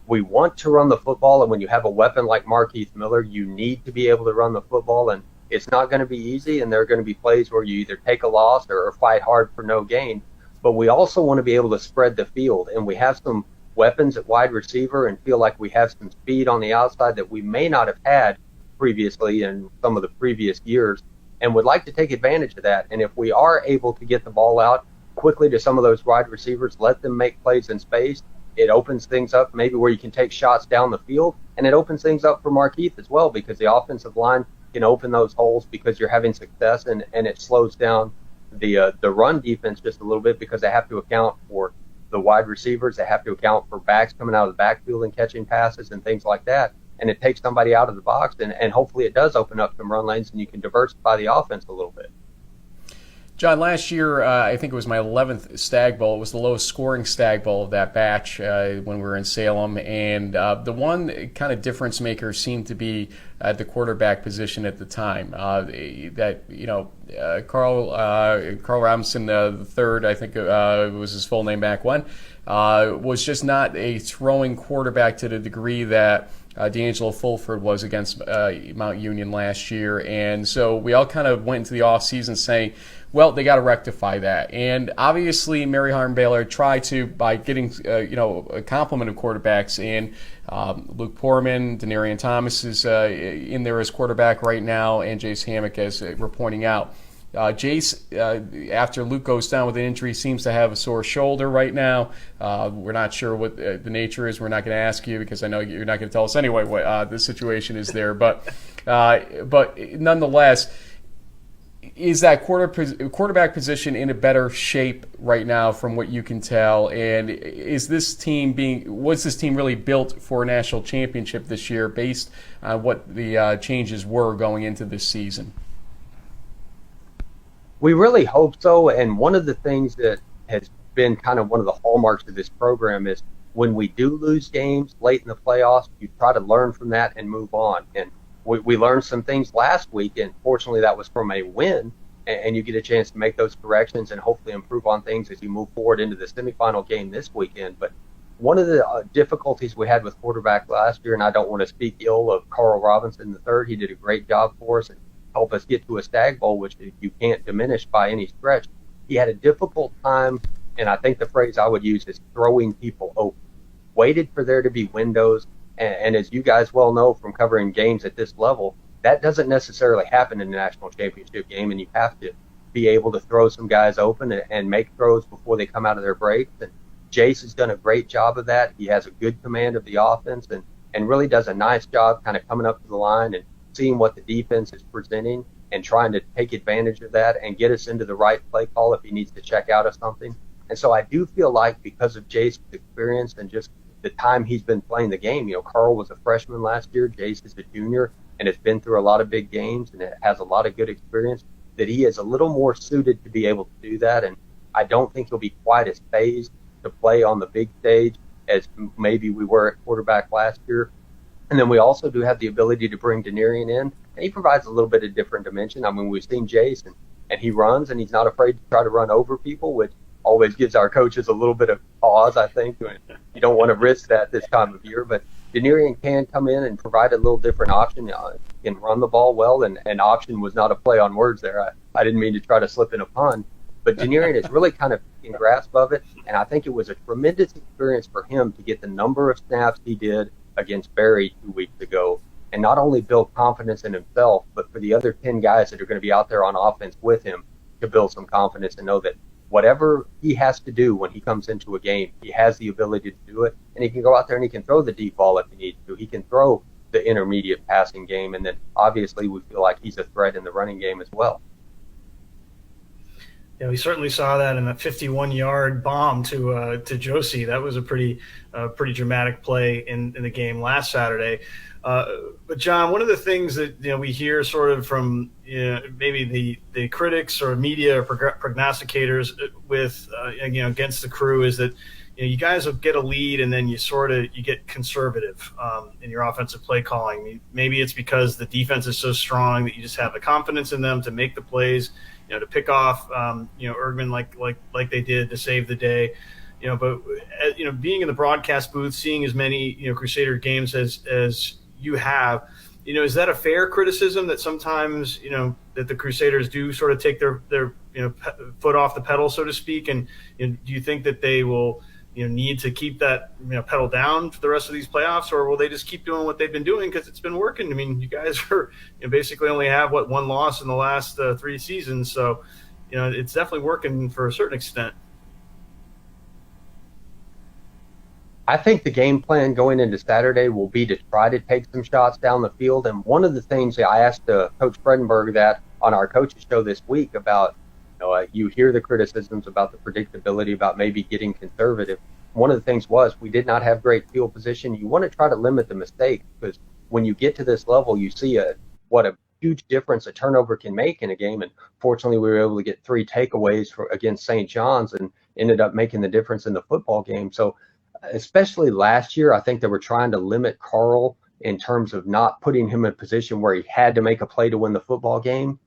we want to run the football, and when you have a weapon like Markeith Miller, you need to be able to run the football, and it's not going to be easy, and there are going to be plays where you either take a loss or fight hard for no gain. But we also want to be able to spread the field, and we have some weapons at wide receiver and feel like we have some speed on the outside that we may not have had previously in some of the previous years, and would like to take advantage of that. And if we are able to get the ball out quickly to some of those wide receivers, let them make plays in space, it opens things up maybe where you can take shots down the field, and it opens things up for Markeith as well because the offensive line can open those holes because you're having success, and it slows down the run defense just a little bit because they have to account for the wide receivers. They have to account for backs coming out of the backfield and catching passes and things like that. And it takes somebody out of the box, and hopefully it does open up some run lanes and you can diversify the offense a little bit. John, last year, I think it was my 11th Stag Bowl. It was the lowest scoring Stag Bowl of that batch when we were in Salem. And the one kind of difference maker seemed to be at the quarterback position at the time. Carl Robinson III, I think was his full name back when, was just not a throwing quarterback to the degree that D'Angelo Fulford was against Mount Union last year. And so we all kind of went into the offseason saying, well, they got to rectify that. And obviously, Mary Hardin-Baylor tried to by getting a complement of quarterbacks in. Luke Poorman, Denarian Thomas is in there as quarterback right now, and Jace Hammock, as we're pointing out. Jace, after Luke goes down with an injury, seems to have a sore shoulder right now. We're not sure what the nature is. We're not going to ask you because I know you're not going to tell us anyway what the situation is there. But nonetheless, is that quarterback position in a better shape right now from what you can tell? And was this team really built for a national championship this year based on what the changes were going into this season? We really hope so. And one of the things that has been kind of one of the hallmarks of this program is when we do lose games late in the playoffs, you try to learn from that and move on. And we learned some things last week, and fortunately that was from a win, and you get a chance to make those corrections and hopefully improve on things as you move forward into the semifinal game this weekend. But one of the difficulties we had with quarterback last year, and I don't want to speak ill of Carl Robinson III, he did a great job for us and helped us get to a Stag Bowl, which you can't diminish by any stretch. He had a difficult time, and I think the phrase I would use is throwing people open. Waited for there to be windows. And as you guys well know from covering games at this level, that doesn't necessarily happen in a national championship game, and you have to be able to throw some guys open and make throws before they come out of their breaks. And Jace has done a great job of that. He has a good command of the offense and really does a nice job kind of coming up to the line and seeing what the defense is presenting and trying to take advantage of that and get us into the right play call if he needs to check out of something. And so I do feel like because of Jace's experience and just the time he's been playing the game. Carl was a freshman last year, Jace is a junior, and has been through a lot of big games and has a lot of good experience, that he is a little more suited to be able to do that. And I don't think he'll be quite as phased to play on the big stage as maybe we were at quarterback last year. And then we also do have the ability to bring Denarian in, and he provides a little bit of different dimension. I mean, we've seen Jace, and he runs, and he's not afraid to try to run over people, which always gives our coaches a little bit of pause, I think. You don't want to risk that this time of year. But Denarian can come in and provide a little different option. He can run the ball well, and option was not a play on words there. I didn't mean to try to slip in a pun. But Denarian is really kind of in grasp of it, and I think it was a tremendous experience for him to get the number of snaps he did against Barry 2 weeks ago, and not only build confidence in himself, but for the other 10 guys that are going to be out there on offense with him to build some confidence and know that whatever he has to do when he comes into a game, he has the ability to do it, and he can go out there and he can throw the deep ball if he needs to. He can throw the intermediate passing game, and then obviously we feel like he's a threat in the running game as well. Yeah, we certainly saw that in a 51-yard bomb to Josie. That was a pretty dramatic play in the game last Saturday. But John, one of the things that we hear sort of from maybe the critics or media or prognosticators with against the Crew is that you guys will get a lead and then you get conservative in your offensive play calling. I mean, maybe it's because the defense is so strong that you just have the confidence in them to make the plays, to pick off Ergman like they did to save the day. But being in the broadcast booth, seeing as many Crusader games as you have, is that a fair criticism that sometimes that the Crusaders do sort of take their foot off the pedal, so to speak? And do you think that they will need to keep that pedal down for the rest of these playoffs, or will they just keep doing what they've been doing because it's been working? I mean, you guys are basically only have one loss in the last 3 seasons, so it's definitely working for a certain extent. I think the game plan going into Saturday will be to try to take some shots down the field. And one of the things that I asked Coach Fredenberg that on our coaches show this week about, you hear the criticisms about the predictability, about maybe getting conservative. One of the things was we did not have great field position. You want to try to limit the mistakes because when you get to this level, you see what a huge difference a turnover can make in a game. And fortunately, we were able to get 3 takeaways against St. John's and ended up making the difference in the football game. So especially last year, I think they were trying to limit Carl in terms of not putting him in a position where he had to make a play to win the football game.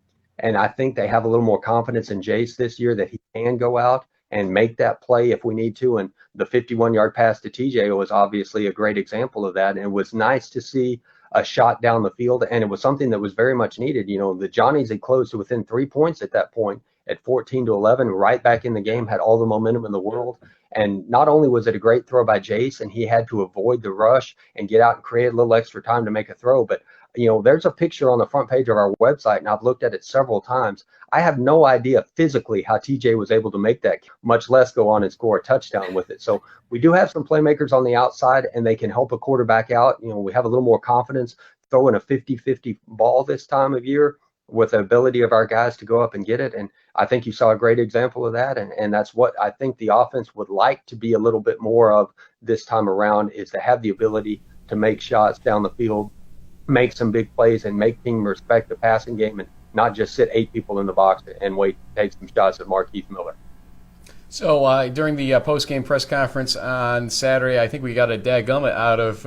And I think they have a little more confidence in Jace this year that he can go out and make that play if we need to. And the 51-yard pass to TJ was obviously a great example of that. And it was nice to see a shot down the field. And it was something that was very much needed. The Johnnies had closed to within 3 points at that point at 14-11, right back in the game, had all the momentum in the world. And not only was it a great throw by Jace, and he had to avoid the rush and get out and create a little extra time to make a throw, but there's a picture on the front page of our website, and I've looked at it several times. I have no idea physically how TJ was able to make that, much less go on and score a touchdown with it. So we do have some playmakers on the outside, and they can help a quarterback out. We have a little more confidence throwing a 50-50 ball this time of year with the ability of our guys to go up and get it. And I think you saw a great example of that. And that's what I think the offense would like to be a little bit more of this time around, is to have the ability to make shots down the field, make some big plays, and make team respect the passing game, and not just sit 8 people in the box and wait to take some shots at Markeith Miller. So during the post-game press conference on Saturday, I think we got a dadgummit out of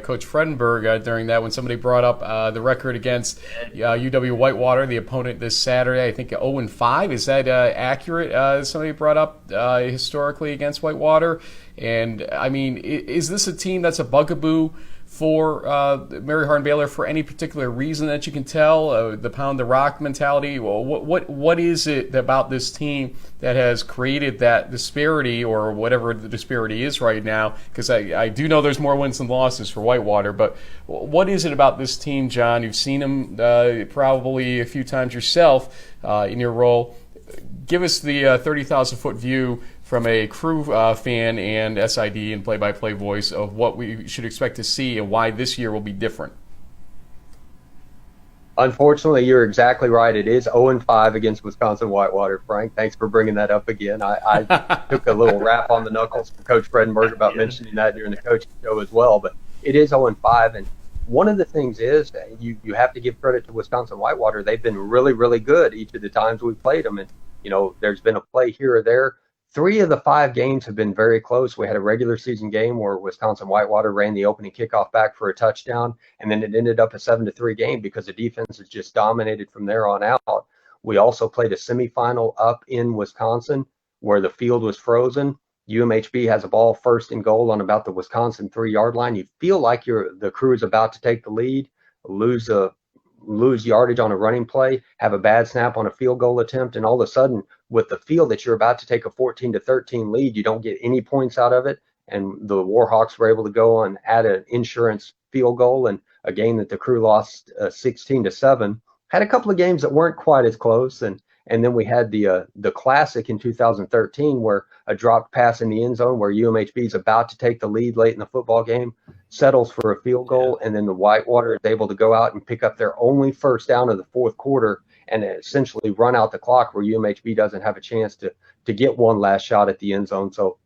Coach Fredenberg during that when somebody brought up the record against UW-Whitewater, the opponent this Saturday. I think 0-5. Is that accurate? Somebody brought up historically against Whitewater. And, I mean, is this a team that's a bugaboo for Mary Hardin-Baylor for any particular reason that you can tell? The pound the rock mentality? Well, what is it about this team that has created that disparity, or whatever the disparity is right now? Because I do know there's more wins than losses for Whitewater, but what is it about this team, John? You've seen them probably a few times yourself in your role. Give us the 30,000-foot view from a crew fan and SID and play-by-play voice of what we should expect to see and why this year will be different. Unfortunately, you're exactly right. It is 0-5 against Wisconsin-Whitewater, Frank. Thanks for bringing that up again. I took a little rap on the knuckles from Coach Fredenberg about mentioning that during the coaching show as well. But it is 0-5, and one of the things is you have to give credit to Wisconsin-Whitewater. They've been really, really good each of the times we've played them. And, there's been a play here or there. 3 of the 5 games have been very close. We had a regular season game where Wisconsin-Whitewater ran the opening kickoff back for a touchdown, and then it ended up a 7-3 game because the defense has just dominated from there on out. We also played a semifinal up in Wisconsin where the field was frozen. UMHB has a ball first and goal on about the Wisconsin 3-yard line. You feel like the crew is about to take the lead, lose yardage on a running play, have a bad snap on a field goal attempt, and all of a sudden, with the feel that you're about to take a 14-13 lead, you don't get any points out of it, and the Warhawks were able to go and add an insurance field goal, and a game that the crew lost 16-7. Had a couple of games that weren't quite as close, and then we had the classic in 2013 where a dropped pass in the end zone where UMHB is about to take the lead late in the football game, settles for a field goal, and then the Whitewater is able to go out and pick up their only first down of the fourth quarter and essentially run out the clock where UMHB doesn't have a chance to get one last shot at the end zone. So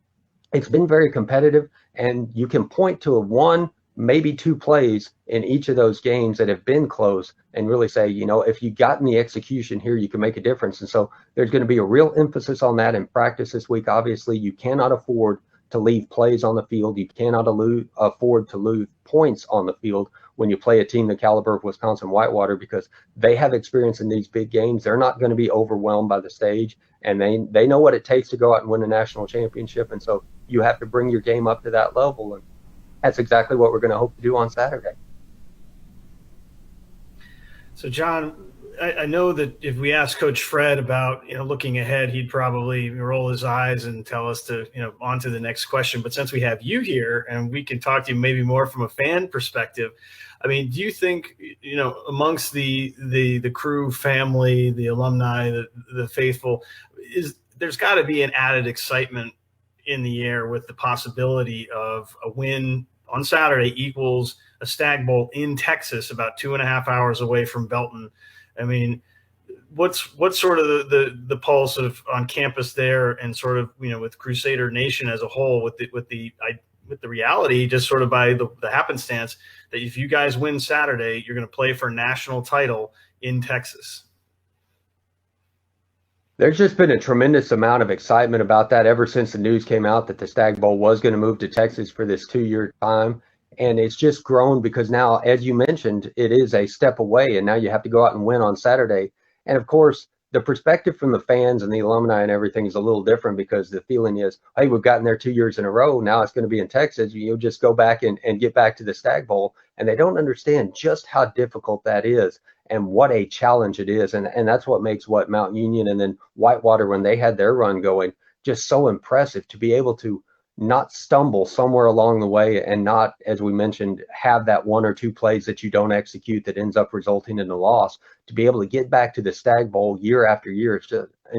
it's been very competitive, and you can point to one, maybe 2 plays in each of those games that have been close and really say, if you gotten the execution here, you can make a difference. And so there's going to be a real emphasis on that in practice this week. Obviously, you cannot afford to leave plays on the field. You cannot afford to lose points on the field when you play a team the caliber of Wisconsin-Whitewater, because they have experience in these big games. They're not going to be overwhelmed by the stage, and they know what it takes to go out and win a national championship. And so you have to bring your game up to that level, and that's exactly what we're going to hope to do on Saturday. So, John, I know that if we asked Coach Fred about, looking ahead, he'd probably roll his eyes and tell us to, on to the next question. But since we have you here and we can talk to you maybe more from a fan perspective, I mean, do you think, amongst the crew, family, the alumni, the faithful, there's got to be an added excitement in the air with the possibility of a win on Saturday equals a Stag Bowl in Texas, about 2.5 hours away from Belton? I mean, what's sort of the pulse of on campus there, and sort of with Crusader Nation as a whole, with the reality, just sort of by the happenstance that if you guys win Saturday, you're going to play for a national title in Texas. There's just been a tremendous amount of excitement about that ever since the news came out that the Stag Bowl was going to move to Texas for this 2-year time. And it's just grown because now, as you mentioned, it is a step away, and now you have to go out and win on Saturday. And of course, the perspective from the fans and the alumni and everything is a little different, because the feeling is, hey, we've gotten there 2 years in a row. Now it's going to be in Texas. You'll just go back and get back to the Stag Bowl. And they don't understand just how difficult that is and what a challenge it is. And that's what makes Mount Union and then Whitewater, when they had their run going, just so impressive to be able to not stumble somewhere along the way and not, as we mentioned, have that one or two plays that you don't execute that ends up resulting in a loss. To be able to get back to the Stag Bowl year after year is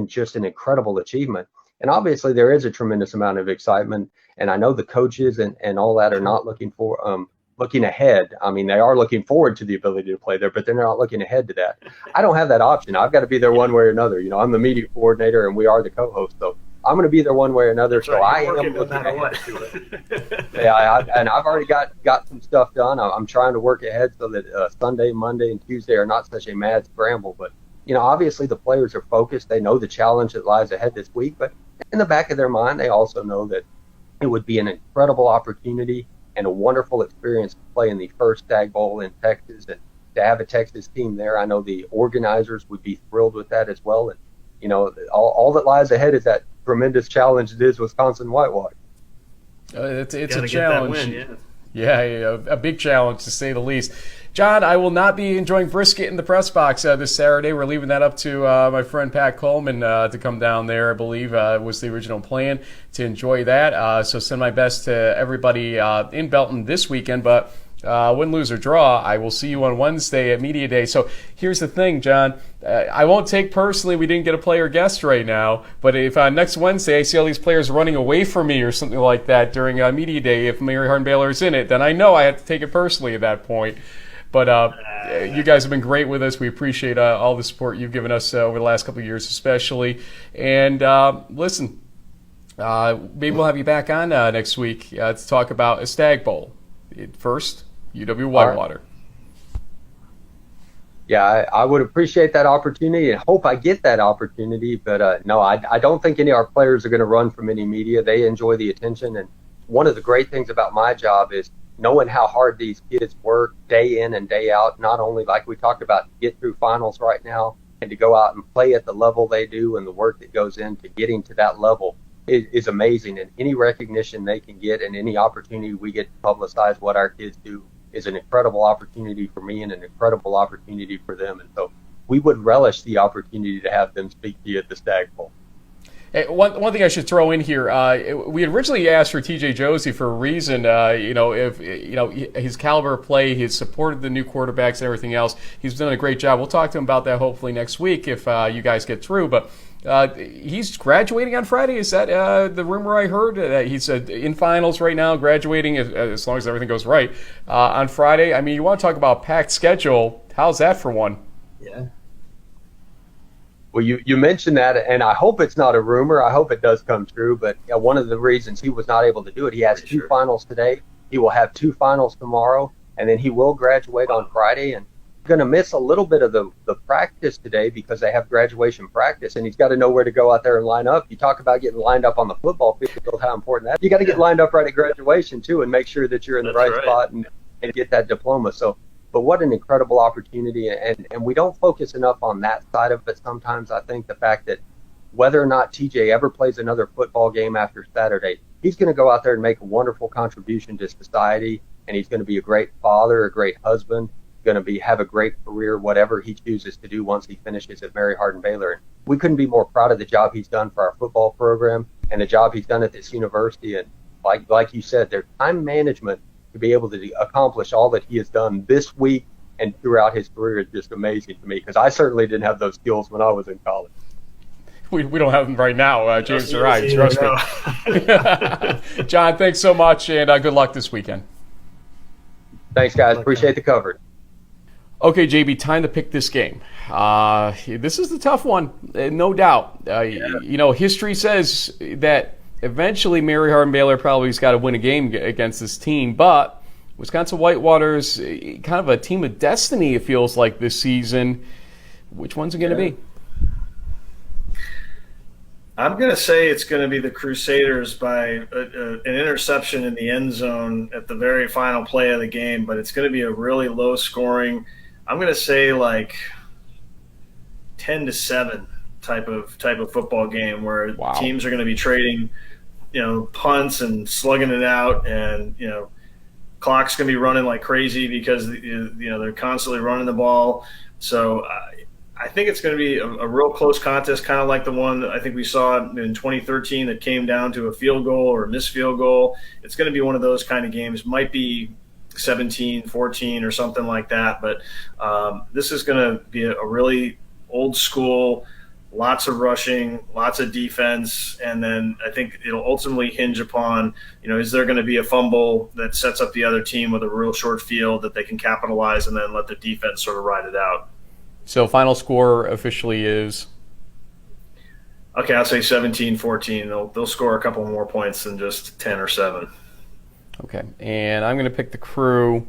just an incredible achievement. And obviously there is a tremendous amount of excitement, and I know the coaches and all that are not looking ahead. I mean, they are looking forward to the ability to play there, but they're not looking ahead to that. I don't have that option. I've got to be there one way or another. You know, I'm the media coordinator and we are the co-host, so I'm going to be there one way or another. That's so right. I am looking ahead to it. Yeah, and I've already got some stuff done. I'm trying to work ahead so that Sunday, Monday, and Tuesday are not such a mad scramble. But, you know, obviously the players are focused. They know the challenge that lies ahead this week, but in the back of their mind, they also know that it would be an incredible opportunity and a wonderful experience to play in the first Stag Bowl in Texas, and to have a Texas team there. I know the organizers would be thrilled with that as well. And, you know, all that lies ahead is that tremendous challenge that is Wisconsin Whitewater. It's a challenge. Win, yeah, a big challenge to say the least. John, I will not be enjoying brisket in the press box this Saturday. We're leaving that up to my friend Pat Coleman to come down there, I believe was the original plan, to enjoy that. So send my best to everybody in Belton this weekend. But win, lose, or draw, I will see you on Wednesday at Media Day. So here's the thing, John. I won't take personally we didn't get a player guest right now, but if next Wednesday I see all these players running away from me or something like that during Media Day, if Mary Hardin-Baylor is in it, then I know I have to take it personally at that point. But you guys have been great with us. We appreciate all the support you've given us over the last couple of years especially. And listen, maybe we'll have you back on next week to talk about a Stag Bowl. First, UW Whitewater. Yeah, I would appreciate that opportunity and hope I get that opportunity. But no, I don't think any of our players are going to run from any media. They enjoy the attention. And one of the great things about my job is knowing how hard these kids work day in and day out, not only like we talked about to get through finals right now and to go out and play at the level they do, and the work that goes into getting to that level is amazing. And any recognition they can get and any opportunity we get to publicize what our kids do is an incredible opportunity for me and an incredible opportunity for them. And so we would relish the opportunity to have them speak to you at the Stag Bowl. Hey, one thing I should throw in here, we had originally asked for TJ Josie for a reason, if his caliber of play, he's supported the new quarterbacks and everything else. He's done a great job. We'll talk to him about that hopefully next week if you guys get through. But he's graduating on Friday. Is that the rumor I heard? That he's in finals right now, graduating as long as everything goes right on Friday. I mean, you want to talk about packed schedule. How's that for one? Yeah. Well, you mentioned that, and I hope it's not a rumor. I hope it does come true. But one of the reasons he was not able to do it, he has two finals today. He will have two finals tomorrow, and then he will graduate on Friday. And he's going to miss a little bit of the practice today because they have graduation practice, and he's got to know where to go out there and line up. You talk about getting lined up on the football field, how important that is. You got to get lined up right at graduation, too, and make sure that you're in the right spot and get that diploma. But what an incredible opportunity, and we don't focus enough on that side of it sometimes. I think the fact that whether or not TJ ever plays another football game after Saturday, he's going to go out there and make a wonderful contribution to society, and he's going to be a great father, a great husband, going to have a great career, whatever he chooses to do once he finishes at Mary Hardin-Baylor. We couldn't be more proud of the job he's done for our football program and the job he's done at this university. And like you said, their time management to be able to accomplish all that he has done this week and throughout his career is just amazing to me, because I certainly didn't have those skills when I was in college. We don't have them right now, James or I, trust me. John, thanks so much, and good luck this weekend. Thanks, guys. Appreciate the coverage. Okay, JB, time to pick this game. This is the tough one, no doubt. History says that eventually Mary Hardin-Baylor probably has got to win a game against this team, but Wisconsin Whitewater's kind of a team of destiny, it feels like, this season. Which one's it going to be? I'm going to say it's going to be the Crusaders by an interception in the end zone at the very final play of the game, but it's going to be a really low scoring, I'm going to say like 10-7 type of football game where teams are going to be trading, punts and slugging it out, and clock's going to be running like crazy because they're constantly running the ball. So I think it's going to be a real close contest, kind of like the one that I think we saw in 2013 that came down to a field goal or a missed field goal. It's going to be one of those kind of games. Might be 17-14 or something like that. But this is going to be a really old school, lots of rushing, lots of defense, and then I think it'll ultimately hinge upon, is there going to be a fumble that sets up the other team with a real short field that they can capitalize and then let the defense sort of ride it out. So final score officially is? Okay, I'll say 17-14. They'll score a couple more points than just 10 or 7. Okay, and I'm going to pick the Crew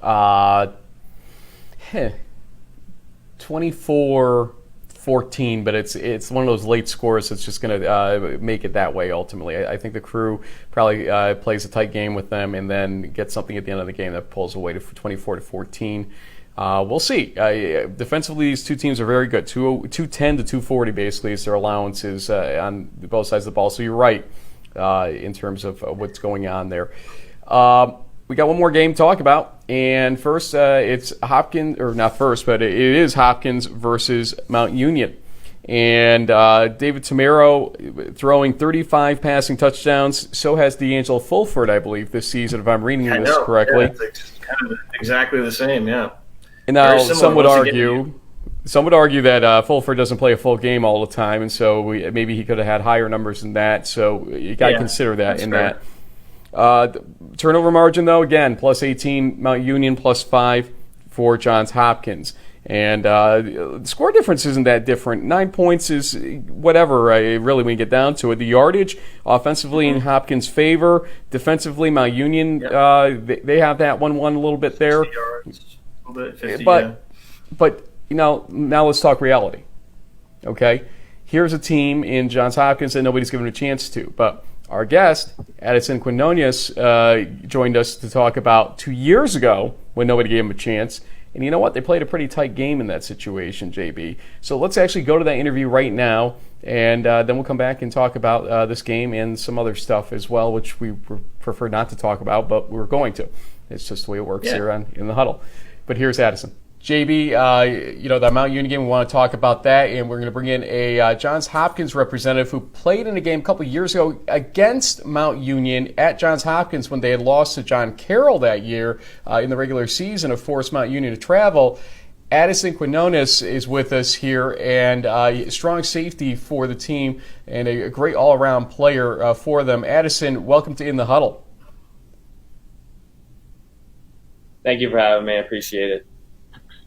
24-14, but it's one of those late scores that's just going to make it that way ultimately. I think the Crew probably plays a tight game with them and then gets something at the end of the game that pulls away to 24-14. We'll see. Defensively, these two teams are very good. 210 to 240 basically is their allowances on both sides of the ball. So you're right in terms of what's going on there. We got one more game to talk about, and first it's Hopkins, or not first, but it is Hopkins versus Mount Union. And David Tamero throwing 35 passing touchdowns. So has D'Angelo Fulford, I believe, this season, if I'm reading this correctly. Yeah, it's kind of exactly the same, yeah. And now some would argue that Fulford doesn't play a full game all the time, and so maybe he could have had higher numbers than that. So you got to consider that in fair. That. Turnover margin, though, again, plus 18 Mount Union, plus 5 for Johns Hopkins. And the score difference isn't that different. 9 points is whatever, really, when you get down to it. The yardage, offensively in Hopkins' favor. Defensively, Mount Union, they have that 1-1 a little bit there. 50 yards. 50, but now let's talk reality. Okay, here's a team in Johns Hopkins that nobody's given a chance to. But our guest, Addison Quinones, joined us to talk about 2 years ago when nobody gave him a chance. And you know what? They played a pretty tight game in that situation, JB. So let's actually go to that interview right now, and then we'll come back and talk about this game and some other stuff as well, which we prefer not to talk about, but we're going to. It's just the way it works here in the Huddle. But here's Addison. JB, the Mount Union game, we want to talk about that, and we're going to bring in a Johns Hopkins representative who played in a game a couple of years ago against Mount Union at Johns Hopkins when they had lost to John Carroll that year in the regular season, of forced Mount Union to travel. Addison Quinones is with us here, and strong safety for the team and a great all-around player for them. Addison, welcome to In the Huddle. Thank you for having me. I appreciate it.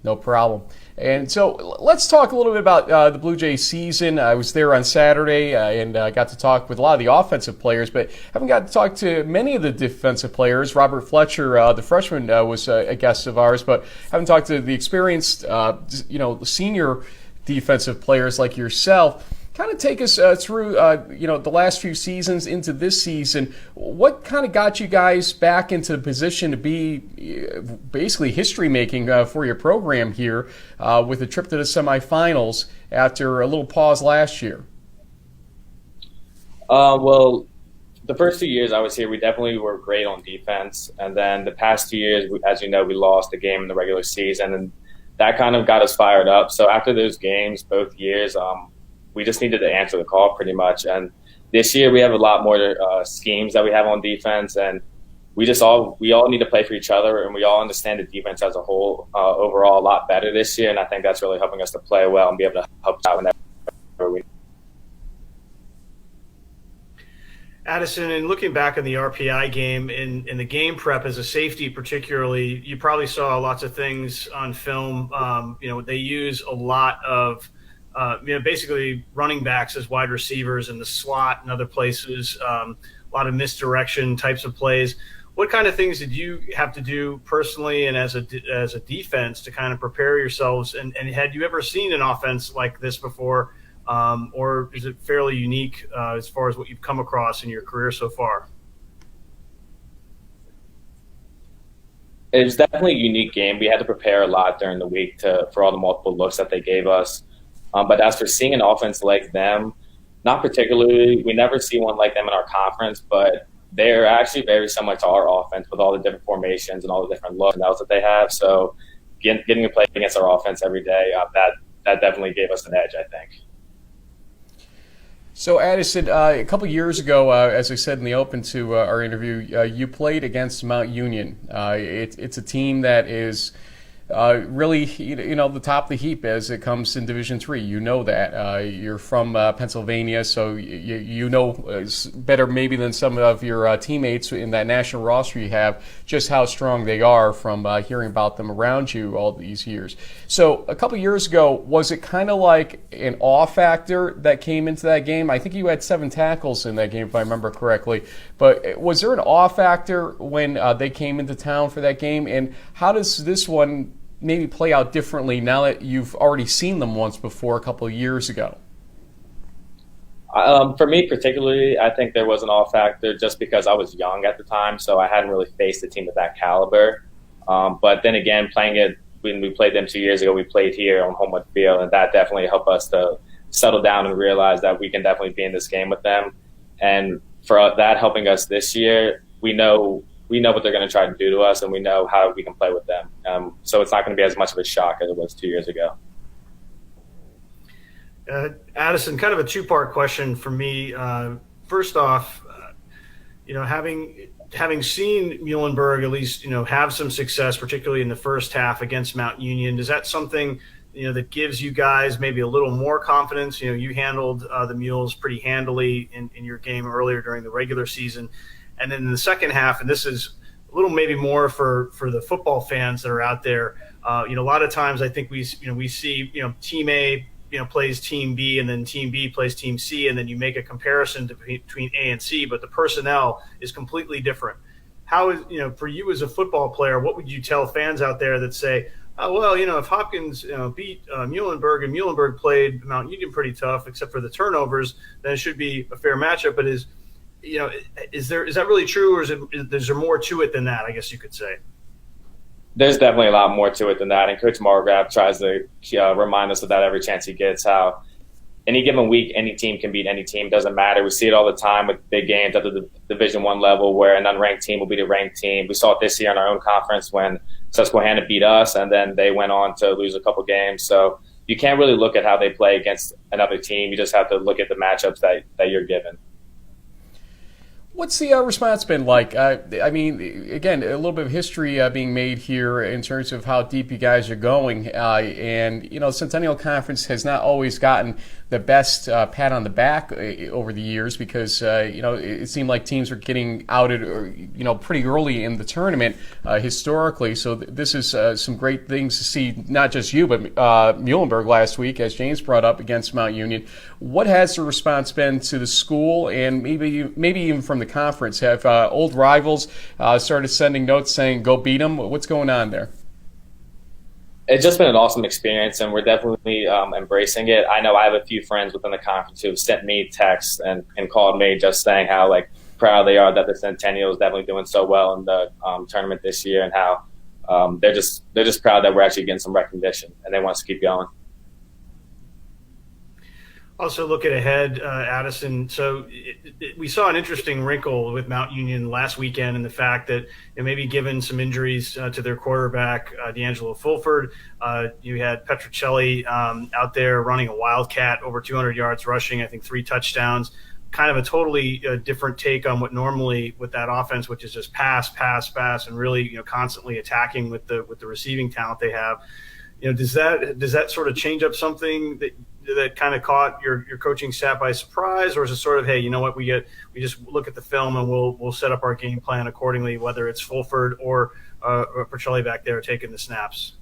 No problem. And so let's talk a little bit about the Blue Jays season. I was there on Saturday and got to talk with a lot of the offensive players, but haven't got to talk to many of the defensive players. Robert Fletcher, the freshman, was a guest of ours, but haven't talked to the experienced, senior defensive players like yourself. Kind of take us through, the last few seasons into this season. What kind of got you guys back into the position to be basically history-making for your program here with a trip to the semifinals after a little pause last year? Well, the first 2 years I was here, we definitely were great on defense. And then the past 2 years, as you know, we lost a game in the regular season, and that kind of got us fired up. So after those games, both years, we just needed to answer the call pretty much. And this year we have a lot more schemes that we have on defense, and we all need to play for each other, and we all understand the defense as a whole overall a lot better this year. And I think that's really helping us to play well and be able to help out whenever we. Addison, in looking back on the RPI game, in the game prep as a safety particularly, you probably saw lots of things on film. They use a lot of basically running backs as wide receivers in the slot and other places, a lot of misdirection types of plays. What kind of things did you have to do personally and as a defense to kind of prepare yourselves? And had you ever seen an offense like this before, or is it fairly unique as far as what you've come across in your career so far? It was definitely a unique game. We had to prepare a lot during the week for all the multiple looks that they gave us. But as for seeing an offense like them, not particularly. We never see one like them in our conference, but they're actually very similar to our offense with all the different formations and all the different looks and outs that they have. So getting to play against our offense every day, that definitely gave us an edge, I think. So, Addison, a couple years ago, as I said in the open to our interview, you played against Mount Union. It's a team that is really, the top of the heap as it comes in Division III. You know that. You're from Pennsylvania, so you know better maybe than some of your teammates in that national roster you have just how strong they are from hearing about them around you all these years. So a couple years ago, was it kind of like an awe factor that came into that game? I think you had 7 tackles in that game, if I remember correctly. But was there an awe factor when they came into town for that game? And how does this one maybe play out differently now that you've already seen them once before a couple of years ago? For me particularly, I think there was an awe factor just because I was young at the time, so I hadn't really faced a team of that caliber. But then again, playing it when we played them 2 years ago, we played here on Homewood Field, and that definitely helped us to settle down and realize that we can definitely be in this game with them. And for that helping us this year, we know what they're going to try to do to us, and we know how we can play with them. So it's not going to be as much of a shock as it was 2 years ago. Addison, kind of a two-part question for me. First off, having seen Muhlenberg at least, have some success, particularly in the first half against Mount Union, is that something, that gives you guys maybe a little more confidence? You handled the Mules pretty handily in your game earlier during the regular season. And then in the second half, and this is a little maybe more for the football fans that are out there, a lot of times I think we see, Team A, plays Team B, and then Team B plays Team C, and then you make a comparison between A and C, but the personnel is completely different. How is, for you as a football player, what would you tell fans out there that say, oh, well, if Hopkins beat Muhlenberg and Muhlenberg played Mount Union pretty tough, except for the turnovers, then it should be a fair matchup. But is that really true, or is there more to it than that, I guess you could say? There's definitely a lot more to it than that, and Coach Margraf tries to remind us of that every chance he gets, how any given week any team can beat any team. Doesn't matter. We see it all the time with big games at the Division I level where an unranked team will beat a ranked team. We saw it this year in our own conference when Susquehanna beat us, and then they went on to lose a couple games. So you can't really look at how they play against another team. You just have to look at the matchups that you're given. What's the response been like? I mean, again, a little bit of history being made here in terms of how deep you guys are going. And, Centennial Conference has not always gotten the best pat on the back over the years because, it seemed like teams were getting outed, pretty early in the tournament historically. So this is some great things to see, not just you, but Muhlenberg last week, as James brought up, against Mount Union. What has the response been to the school and maybe even from the conference? Have old rivals started sending notes saying, go beat them? What's going on there? It's just been an awesome experience, and we're definitely embracing it. I know I have a few friends within the conference who have sent me texts and called me just saying how proud they are that the Centennial is definitely doing so well in the tournament this year, and how they're just proud that we're actually getting some recognition, and they want us to keep going. Also looking ahead, Addison, so we saw an interesting wrinkle with Mount Union last weekend in the fact that maybe given some injuries to their quarterback, D'Angelo Fulford, you had Petrocelli out there running a wildcat, over 200 yards rushing, I think 3 touchdowns, kind of a totally different take on what normally with that offense, which is just pass, and really constantly attacking with the receiving talent they have. Does that sort of change up something that kind of caught your coaching staff by surprise, or is it sort of, hey, you know what, we just look at the film and we'll set up our game plan accordingly, whether it's Fulford or Petrocelli back there taking the snaps?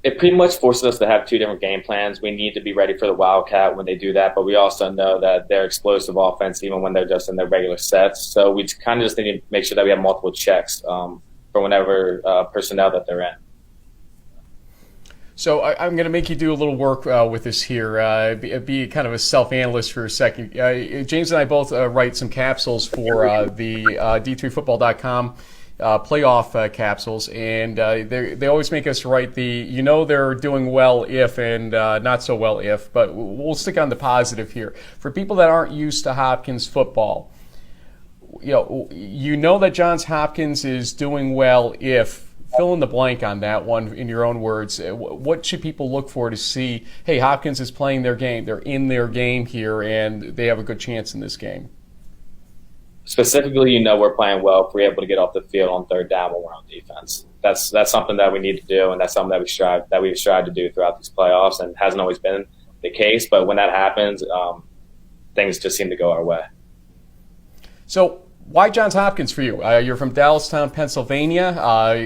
It pretty much forces us to have 2 different game plans. We need to be ready for the Wildcat when they do that, but we also know that they're explosive offense even when they're just in their regular sets. So we kind of just need to make sure that we have multiple checks for whenever personnel that they're in. So I'm going to make you do a little work with this here, be kind of a self-analyst for a second. James and I both write some capsules for the D3Football.com playoff capsules, and they always make us write they're doing well if and not so well if, but we'll stick on the positive here. For people that aren't used to Hopkins football, you know that Johns Hopkins is doing well if fill in the blank on that one in your own words. What should people look for to see, hey, Hopkins is playing their game, they're in their game here, and they have a good chance in this game? Specifically, we're playing well if we're able to get off the field on third down when we're on defense. That's something that we need to do, and that's something that we've strived to do throughout these playoffs, and hasn't always been the case. But when that happens, things just seem to go our way. So why Johns Hopkins for you? You're from Dallastown, Pennsylvania,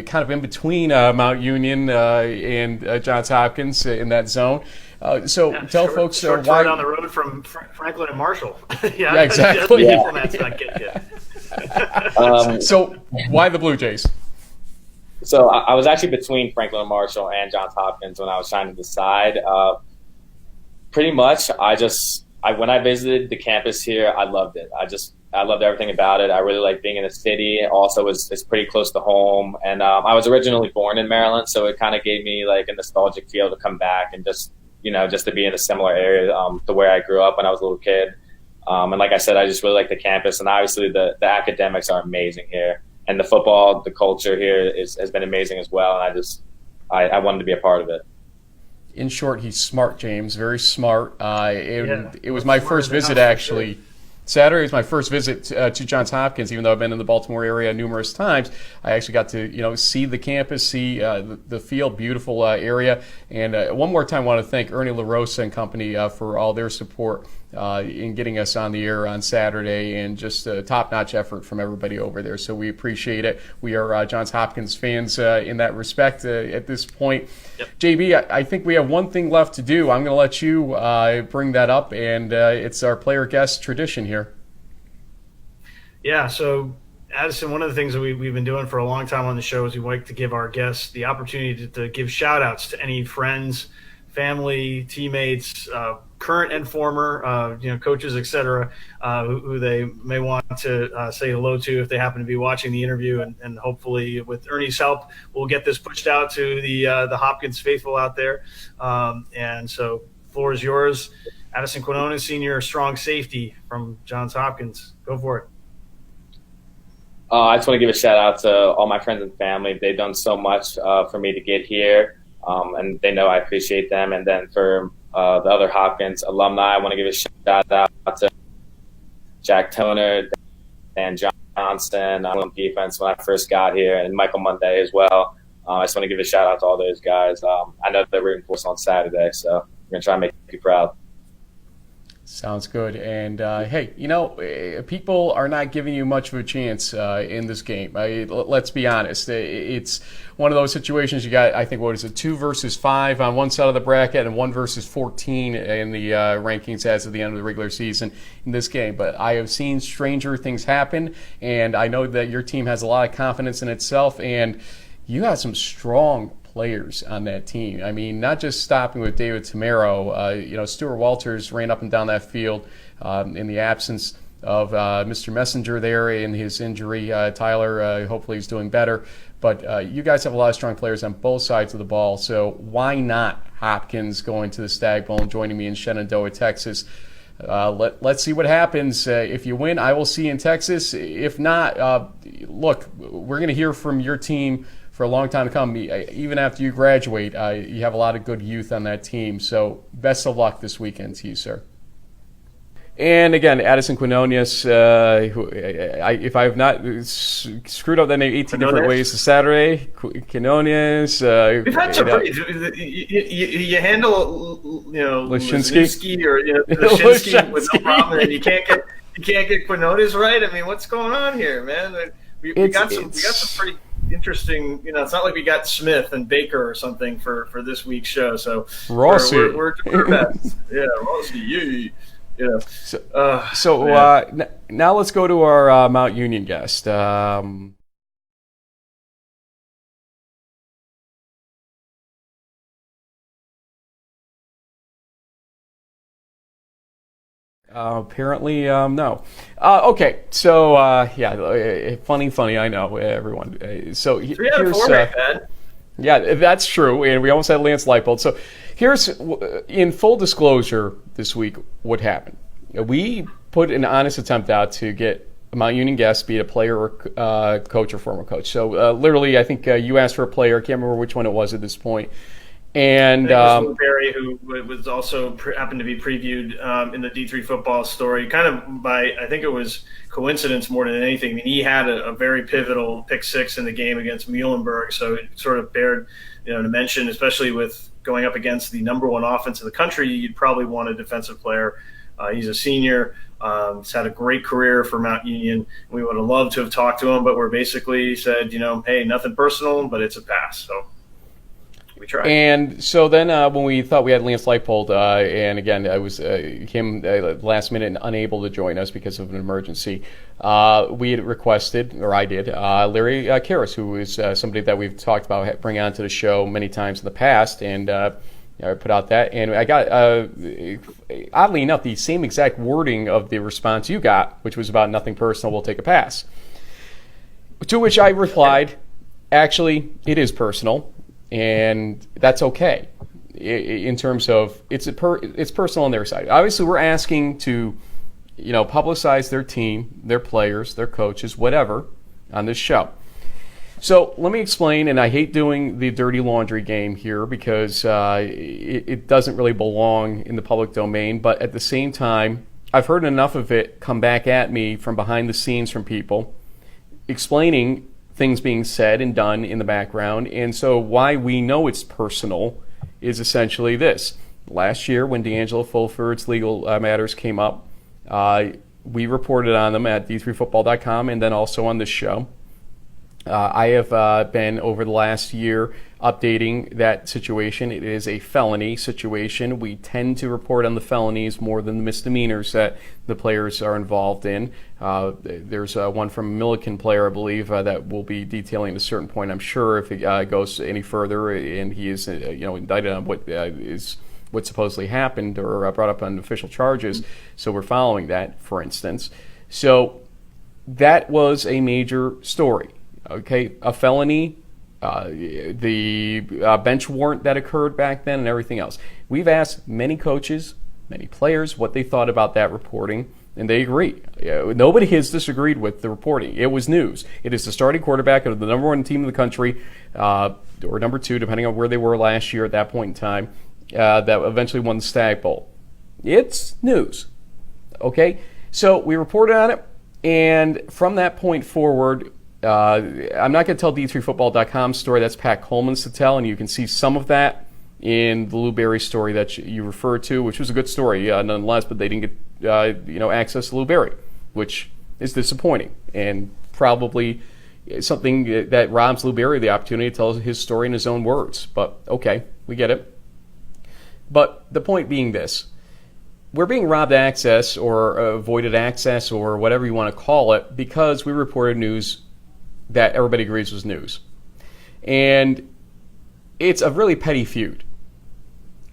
kind of in between Mount Union and Johns Hopkins in that zone. Tell folks short why down the road from Franklin and Marshall. Yeah, exactly. Yeah. That's not get you. So why the Blue Jays? So I was actually between Franklin and Marshall and Johns Hopkins when I was trying to decide. Pretty much, when I visited the campus here, I loved it. I loved everything about it. I really like being in the city. Also, it's pretty close to home. And I was originally born in Maryland, so it kind of gave me like a nostalgic feel to come back and just to be in a similar area to where I grew up when I was a little kid. And like I said, I just really like the campus. And obviously the academics are amazing here. And the football, the culture here has been amazing as well. And I wanted to be a part of it. In short, he's smart, James. Very smart. It was my first visit, actually. Saturday was my first visit to Johns Hopkins, even though I've been in the Baltimore area numerous times. I actually got to see the campus, see the field, beautiful area. And one more time, I want to thank Ernie LaRosa and company for all their support in getting us on the air on Saturday, and just a top-notch effort from everybody over there. So we appreciate it. We are Johns Hopkins fans in that respect at this point. Yep. JB, I think we have one thing left to do. I'm going to let you bring that up, and it's our player guest tradition here. Yeah, so Addison, one of the things that we've been doing for a long time on the show is we like to give our guests the opportunity to give shout-outs to any friends, family, teammates, current and former, coaches, et cetera, who they may want to say hello to if they happen to be watching the interview. And hopefully with Ernie's help, we'll get this pushed out to the Hopkins faithful out there. And so floor is yours. Addison Quinones, Sr., strong safety from Johns Hopkins. Go for it. I just want to give a shout out to all my friends and family. They've done so much for me to get here, and they know I appreciate them. And then for the other Hopkins alumni, I want to give a shout out to Jack Toner and John Johnson on defense when I first got here, and Michael Monday as well. I just want to give a shout out to all those guys. I know they're rooting for us on Saturday, so we're going to try and make you proud. Sounds good. And, hey, people are not giving you much of a chance in this game. Let's be honest. It's one of those situations you got, I think, 2 versus 5 on one side of the bracket and 1 versus 14 in the rankings as of the end of the regular season in this game. But I have seen stranger things happen, and I know that your team has a lot of confidence in itself, and you got some strong players on that team. I mean, not just stopping with David Tamero. Stuart Walters ran up and down that field in the absence of Mr. Messenger there in his injury. Tyler, hopefully he's doing better. But you guys have a lot of strong players on both sides of the ball, so why not Hopkins going to the Stag Bowl and joining me in Shenandoah, Texas? Let's see what happens. If you win, I will see you in Texas. If not, look, we're going to hear from your team for a long time to come. Even after you graduate, you have a lot of good youth on that team. So best of luck this weekend to you, sir. And again, Addison Quinones, who, if I have not screwed up that name 18 different ways to Saturday, Quinones. We've had some you handle, Leszczynski or Leszczynski with no problem, and you can't get Quinones right. I mean, what's going on here, man? We got some pretty interesting. It's not like we got Smith and Baker or something for this week's show. So Rossi, we're best. Yeah, Rossi. Yeah. Now let's go to our Mount Union guest. Apparently, no. Okay, so funny. I know everyone. So 3 out of 4, man. Yeah, that's true, and we almost had Lance Leipold. So here's, in full disclosure, this week what happened. We put an honest attempt out to get Mount Union guest, be it a player or coach or former coach. So literally, I think you asked for a player. I can't remember which one it was at this point. And I think it was Barry, who was also happened to be previewed in the D3 football story, kind of by, I think it was coincidence more than anything. I mean, he had a very pivotal pick six in the game against Muhlenberg, so it sort of bared, to mention, especially with going up against the number one offense in the country, you'd probably want a defensive player. He's a senior. He's had a great career for Mount Union. We would have loved to have talked to him, but we're basically said, hey, nothing personal, but it's a pass. So we tried. And so then when we thought we had Lance Leipold, and again, I was him last minute and unable to join us because of an emergency, we had requested, or I did, Larry Karras, who is somebody that we've talked about bringing onto the show many times in the past, and I put out that, and I got, oddly enough, the same exact wording of the response you got, which was about nothing personal, we'll take a pass. To which I replied, actually, it is personal, and that's okay. In terms of it's personal on their side. Obviously, we're asking to, publicize their team, their players, their coaches, whatever, on this show. So let me explain, and I hate doing the dirty laundry game here because it doesn't really belong in the public domain, but at the same time, I've heard enough of it come back at me from behind the scenes from people explaining things being said and done in the background, and so why we know it's personal is essentially this. Last year, when D'Angelo Fulford's legal matters came up, we reported on them at D3Football.com and then also on this show. I have been, over the last year, updating that situation. It is a felony situation. We tend to report on the felonies more than the misdemeanors that the players are involved in. There's one from a Milliken player, I believe, that we'll be detailing at a certain point, I'm sure, if it goes any further and he is indicted on what supposedly happened or brought up on official charges. So we're following that, for instance. So that was a major story. Okay, a felony, the bench warrant that occurred back then and everything else. We've asked many coaches, many players what they thought about that reporting, and they agree. Nobody has disagreed with the reporting. It was news. It is the starting quarterback of the number one team in the country, or number two, depending on where they were last year at that point in time, that eventually won the Stag Bowl. It's news. Okay, so we reported on it, and from that point forward, I'm not going to tell D3Football.com's story. That's Pat Coleman's to tell, and you can see some of that in the Lou Berry story that you referred to, which was a good story nonetheless, but they didn't get access to Lou Berry, which is disappointing and probably something that robs Lou Berry the opportunity to tell his story in his own words. But okay, we get it. But the point being this. We're being robbed access or avoided access or whatever you want to call it because we reported news that everybody agrees was news. And it's a really petty feud.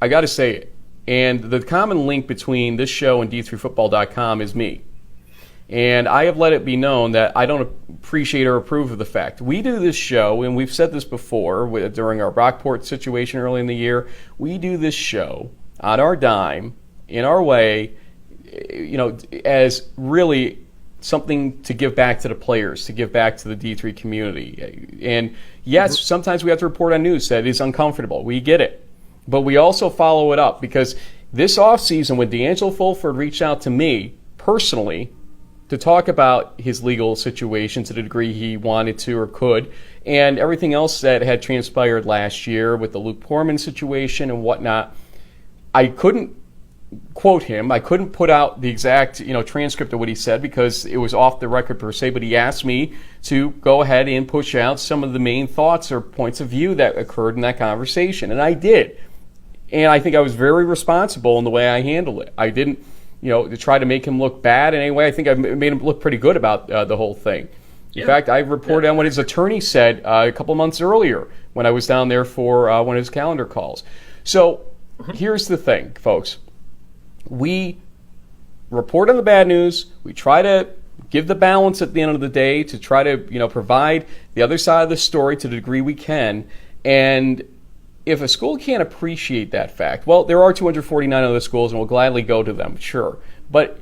I got to say it. And the common link between this show and D3Football.com is me. And I have let it be known that I don't appreciate or approve of the fact. We do this show, and we've said this before during our Brockport situation early in the year, we do this show on our dime, in our way, as really something to give back to the players, to give back to the D3 community. And yes, sometimes we have to report on news that is uncomfortable. We get it. But we also follow it up because this offseason when D'Angelo Fulford reached out to me personally to talk about his legal situation to the degree he wanted to or could, and everything else that had transpired last year with the Luke Porman situation and whatnot, I couldn't quote him. I couldn't put out the exact transcript of what he said because it was off the record per se, but he asked me to go ahead and push out some of the main thoughts or points of view that occurred in that conversation, and I did. And I think I was very responsible in the way I handled it. I didn't to try to make him look bad in any way. I think I made him look pretty good about the whole thing. In fact, I reported on what his attorney said a couple months earlier when I was down there for one of his calendar calls. So here's the thing, folks. We report on the bad news. We try to give the balance at the end of the day to try to, provide the other side of the story to the degree we can. And if a school can't appreciate that fact, well, there are 249 other schools, and we'll gladly go to them, sure. But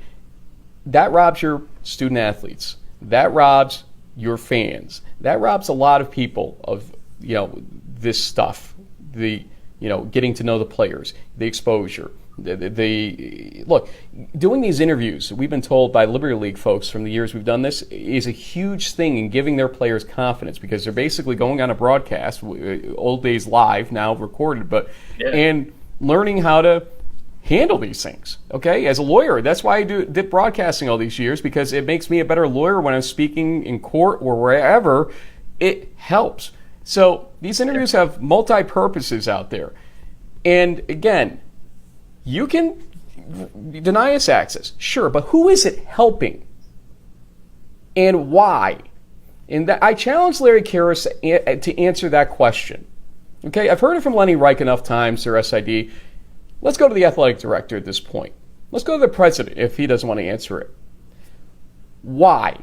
that robs your student athletes. that robs your fans. That robs a lot of people of, this stuff. The, getting to know the players, the exposure. Look, doing these interviews, we've been told by Liberty League folks from the years we've done this, is a huge thing in giving their players confidence, because they're basically going on a broadcast, old days live, now recorded, and learning how to handle these things. Okay, as a lawyer, that's why I did broadcasting all these years, because it makes me a better lawyer when I'm speaking in court or wherever. It helps. So these interviews have multi-purposes out there, and again, you can deny us access, sure, but who is it helping and why? And I challenge Larry Karras to answer that question. Okay, I've heard it from Lenny Reich enough times, their SID. Let's go to the athletic director at this point. Let's go to the president if he doesn't want to answer it. Why?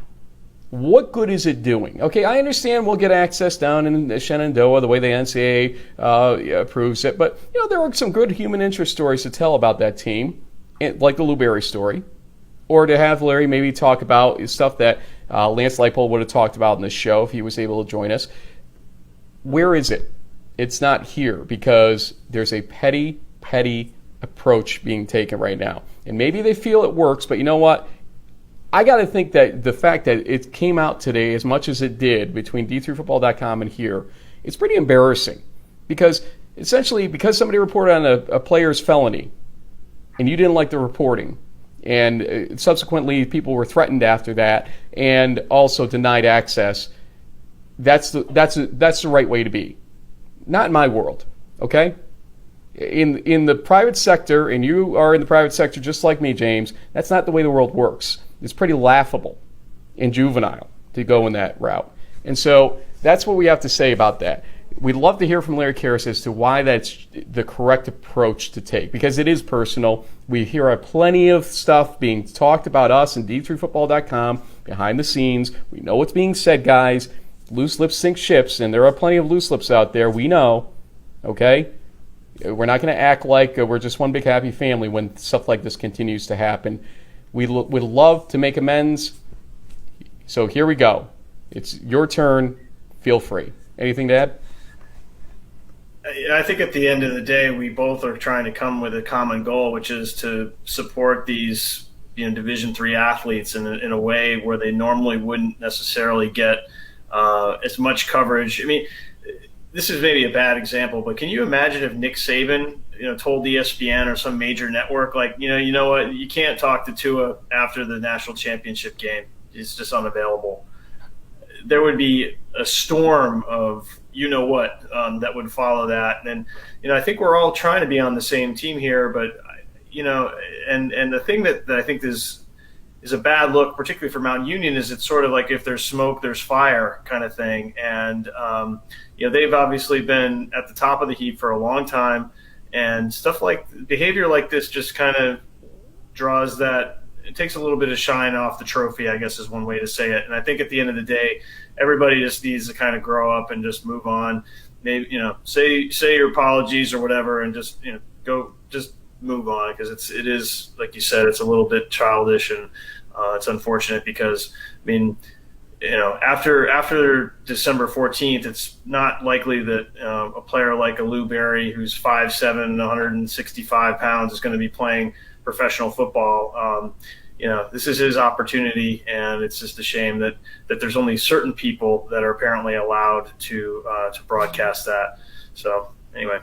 What good is it doing? Okay, I understand we'll get access down in Shenandoah the way the NCAA approves it, but there are some good human interest stories to tell about that team, like the Lou Berry story, or to have Larry maybe talk about stuff that Lance Leipold would have talked about in the show if he was able to join us. Where is it? It's not here because there's a petty approach being taken right now, and maybe they feel it works, but you know what? I got to think that the fact that it came out today as much as it did between D3Football.com and here, it's pretty embarrassing. Because essentially, because somebody reported on a player's felony and you didn't like the reporting, and subsequently people were threatened after that and also denied access, that's the right way to be. Not in my world, okay? In the private sector, and you are in the private sector just like me, James, that's not the way the world works. It's pretty laughable and juvenile to go in that route. And so that's what we have to say about that. We'd love to hear from Larry Karras as to why that's the correct approach to take, because it is personal. We hear plenty of stuff being talked about us and D3Football.com behind the scenes. We know what's being said, guys. Loose lips sink ships, and there are plenty of loose lips out there. We know, okay? We're not going to act like we're just one big happy family when stuff like this continues to happen. We would love to make amends. So here we go. It's your turn. Feel free. Anything to add? I think at the end of the day, we both are trying to come with a common goal, which is to support these Division III athletes in a way where they normally wouldn't necessarily get as much coverage. I mean, this is maybe a bad example, but can you imagine if Nick Saban told ESPN or some major network, like, you know what, you can't talk to Tua after the national championship game. It's just unavailable. There would be a storm of that would follow that. And, I think we're all trying to be on the same team here, but, and the thing that I think is a bad look, particularly for Mount Union, is it's sort of like if there's smoke, there's fire kind of thing. And, they've obviously been at the top of the heap for a long time. And behavior like this just kind of draws that. It takes a little bit of shine off the trophy, I guess is one way to say it. And I think at the end of the day, everybody just needs to kind of grow up and just move on. Maybe, say your apologies or whatever, and just, just move on, because it is, like you said, it's a little bit childish, and it's unfortunate because, I mean, after December 14th, it's not likely that a player like a Lou Berry, who's 5'7", 165 pounds, is going to be playing professional football. This is his opportunity, and it's just a shame that there's only certain people that are apparently allowed to broadcast that. So anyway,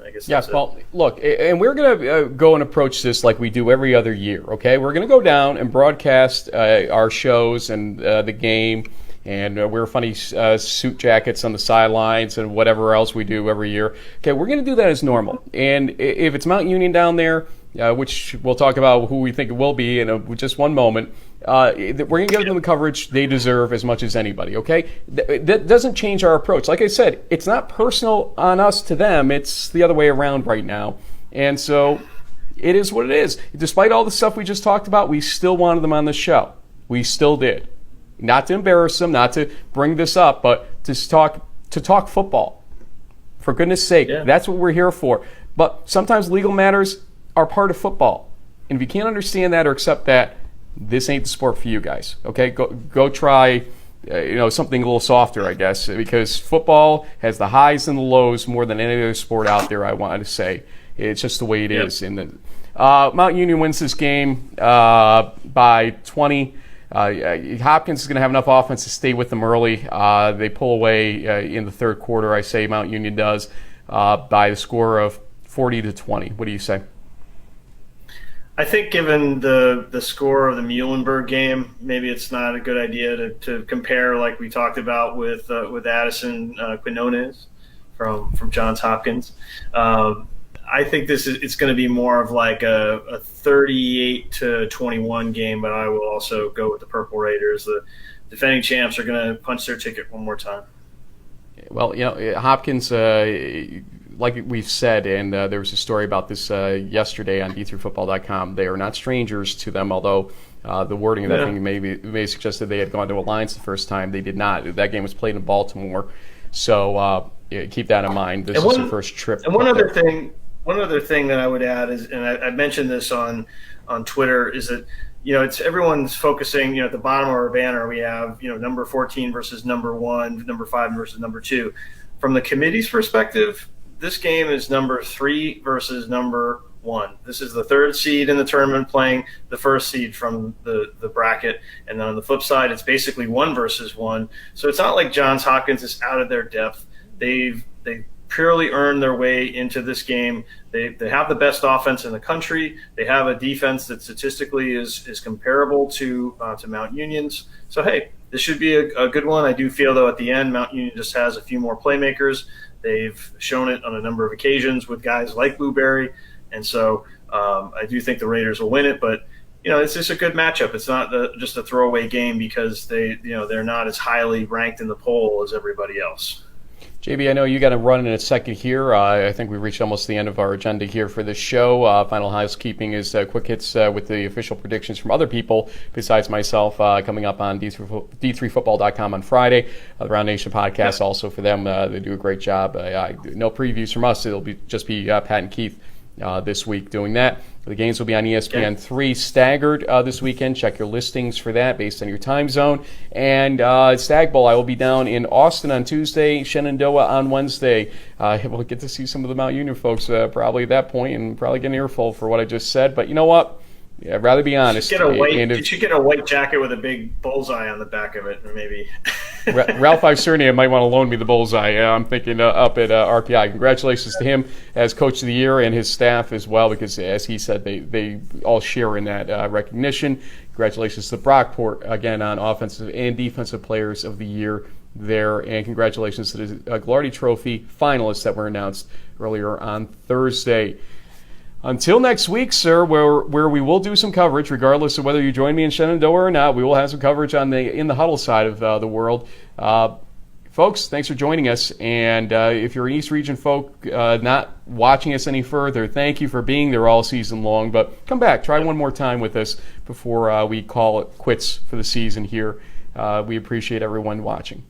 I guess that's well, look, and we're going to go and approach this like we do every other year, okay? We're going to go down and broadcast our shows and the game, and wear funny suit jackets on the sidelines and whatever else we do every year. Okay, we're going to do that as normal. And if it's Mount Union down there, which we'll talk about who we think it will be in just one moment, we're going to give them the coverage they deserve as much as anybody, okay? That doesn't change our approach. Like I said, it's not personal on us to them. It's the other way around right now. And so it is what it is. Despite all the stuff we just talked about, we still wanted them on the show. We still did. Not to embarrass them, not to bring this up, but to talk football. For goodness sake, That's what we're here for. But sometimes legal matters are part of football. And if you can't understand that or accept that, this ain't the sport for you guys. Okay, go try something a little softer, I guess, because football has the highs and the lows more than any other sport out there. I wanted to say it's just the way it is. And Mount Union wins this game by 20. Hopkins is going to have enough offense to stay with them early. They pull away in the third quarter. I say Mount Union does by the score of 40-20. What do you say? I think given the score of the Muhlenberg game, maybe it's not a good idea to compare like we talked about with Addison Quinones from Johns Hopkins. I think it's going to be more of like a 38-21 game, but I will also go with the Purple Raiders. The defending champs are going to punch their ticket one more time. Well, Hopkins, like we've said, and there was a story about this yesterday on D3Football.com, they are not strangers to them, although the wording of that thing may suggest that they had gone to Alliance the first time. They did not. That game was played in Baltimore, so keep that in mind. This is their first trip. And one other thing that I would add is, and I mentioned this on Twitter, is that it's everyone's focusing. At the bottom of our banner, we have number 14 versus number 1, number 5 versus number 2. From the committee's perspective, this game is number 3 versus number 1. This is the third seed in the tournament playing the first seed from the bracket, and then on the flip side, it's basically 1 versus 1. So it's not like Johns Hopkins is out of their depth. They purely earned their way into this game. They have the best offense in the country. They have a defense that statistically is comparable to Mount Union's. So, hey, this should be a good one. I do feel, though, at the end, Mount Union just has a few more playmakers. They've shown it on a number of occasions with guys like Blueberry. And so I do think the Raiders will win it. But, it's just a good matchup. It's not just a throwaway game because they're not as highly ranked in the poll as everybody else. JB, I know you got to run in a second here. I think we reached almost the end of our agenda here for this show. Final housekeeping is quick hits with the official predictions from other people besides myself coming up on D3Football.com on Friday. The Round Nation podcast also for them. They do a great job. No previews from us. It'll just be Pat and Keith this week doing that. The games will be on ESPN3 staggered this weekend. Check your listings for that based on your time zone. And Stag Bowl, I will be down in Austin on Tuesday, Shenandoah on Wednesday. We'll get to see some of the Mount Union folks probably at that point and probably get an earful for what I just said. But you know what? Yeah, I'd rather be honest. You should get a white jacket with a big bullseye on the back of it, or maybe. Ralph Isernia might want to loan me the bullseye. I'm thinking up at RPI. Congratulations to him as Coach of the Year and his staff as well, because as he said, they all share in that recognition. Congratulations to Brockport, again, on Offensive and Defensive Players of the Year there. And congratulations to the Gagliardi Trophy finalists that were announced earlier on Thursday. Until next week, sir, where we will do some coverage, regardless of whether you join me in Shenandoah or not. We will have some coverage on in the Huddle side of the world. Folks, thanks for joining us. And if you're an East Region folk not watching us any further, thank you for being there all season long. But come back, try one more time with us before we call it quits for the season here. We appreciate everyone watching.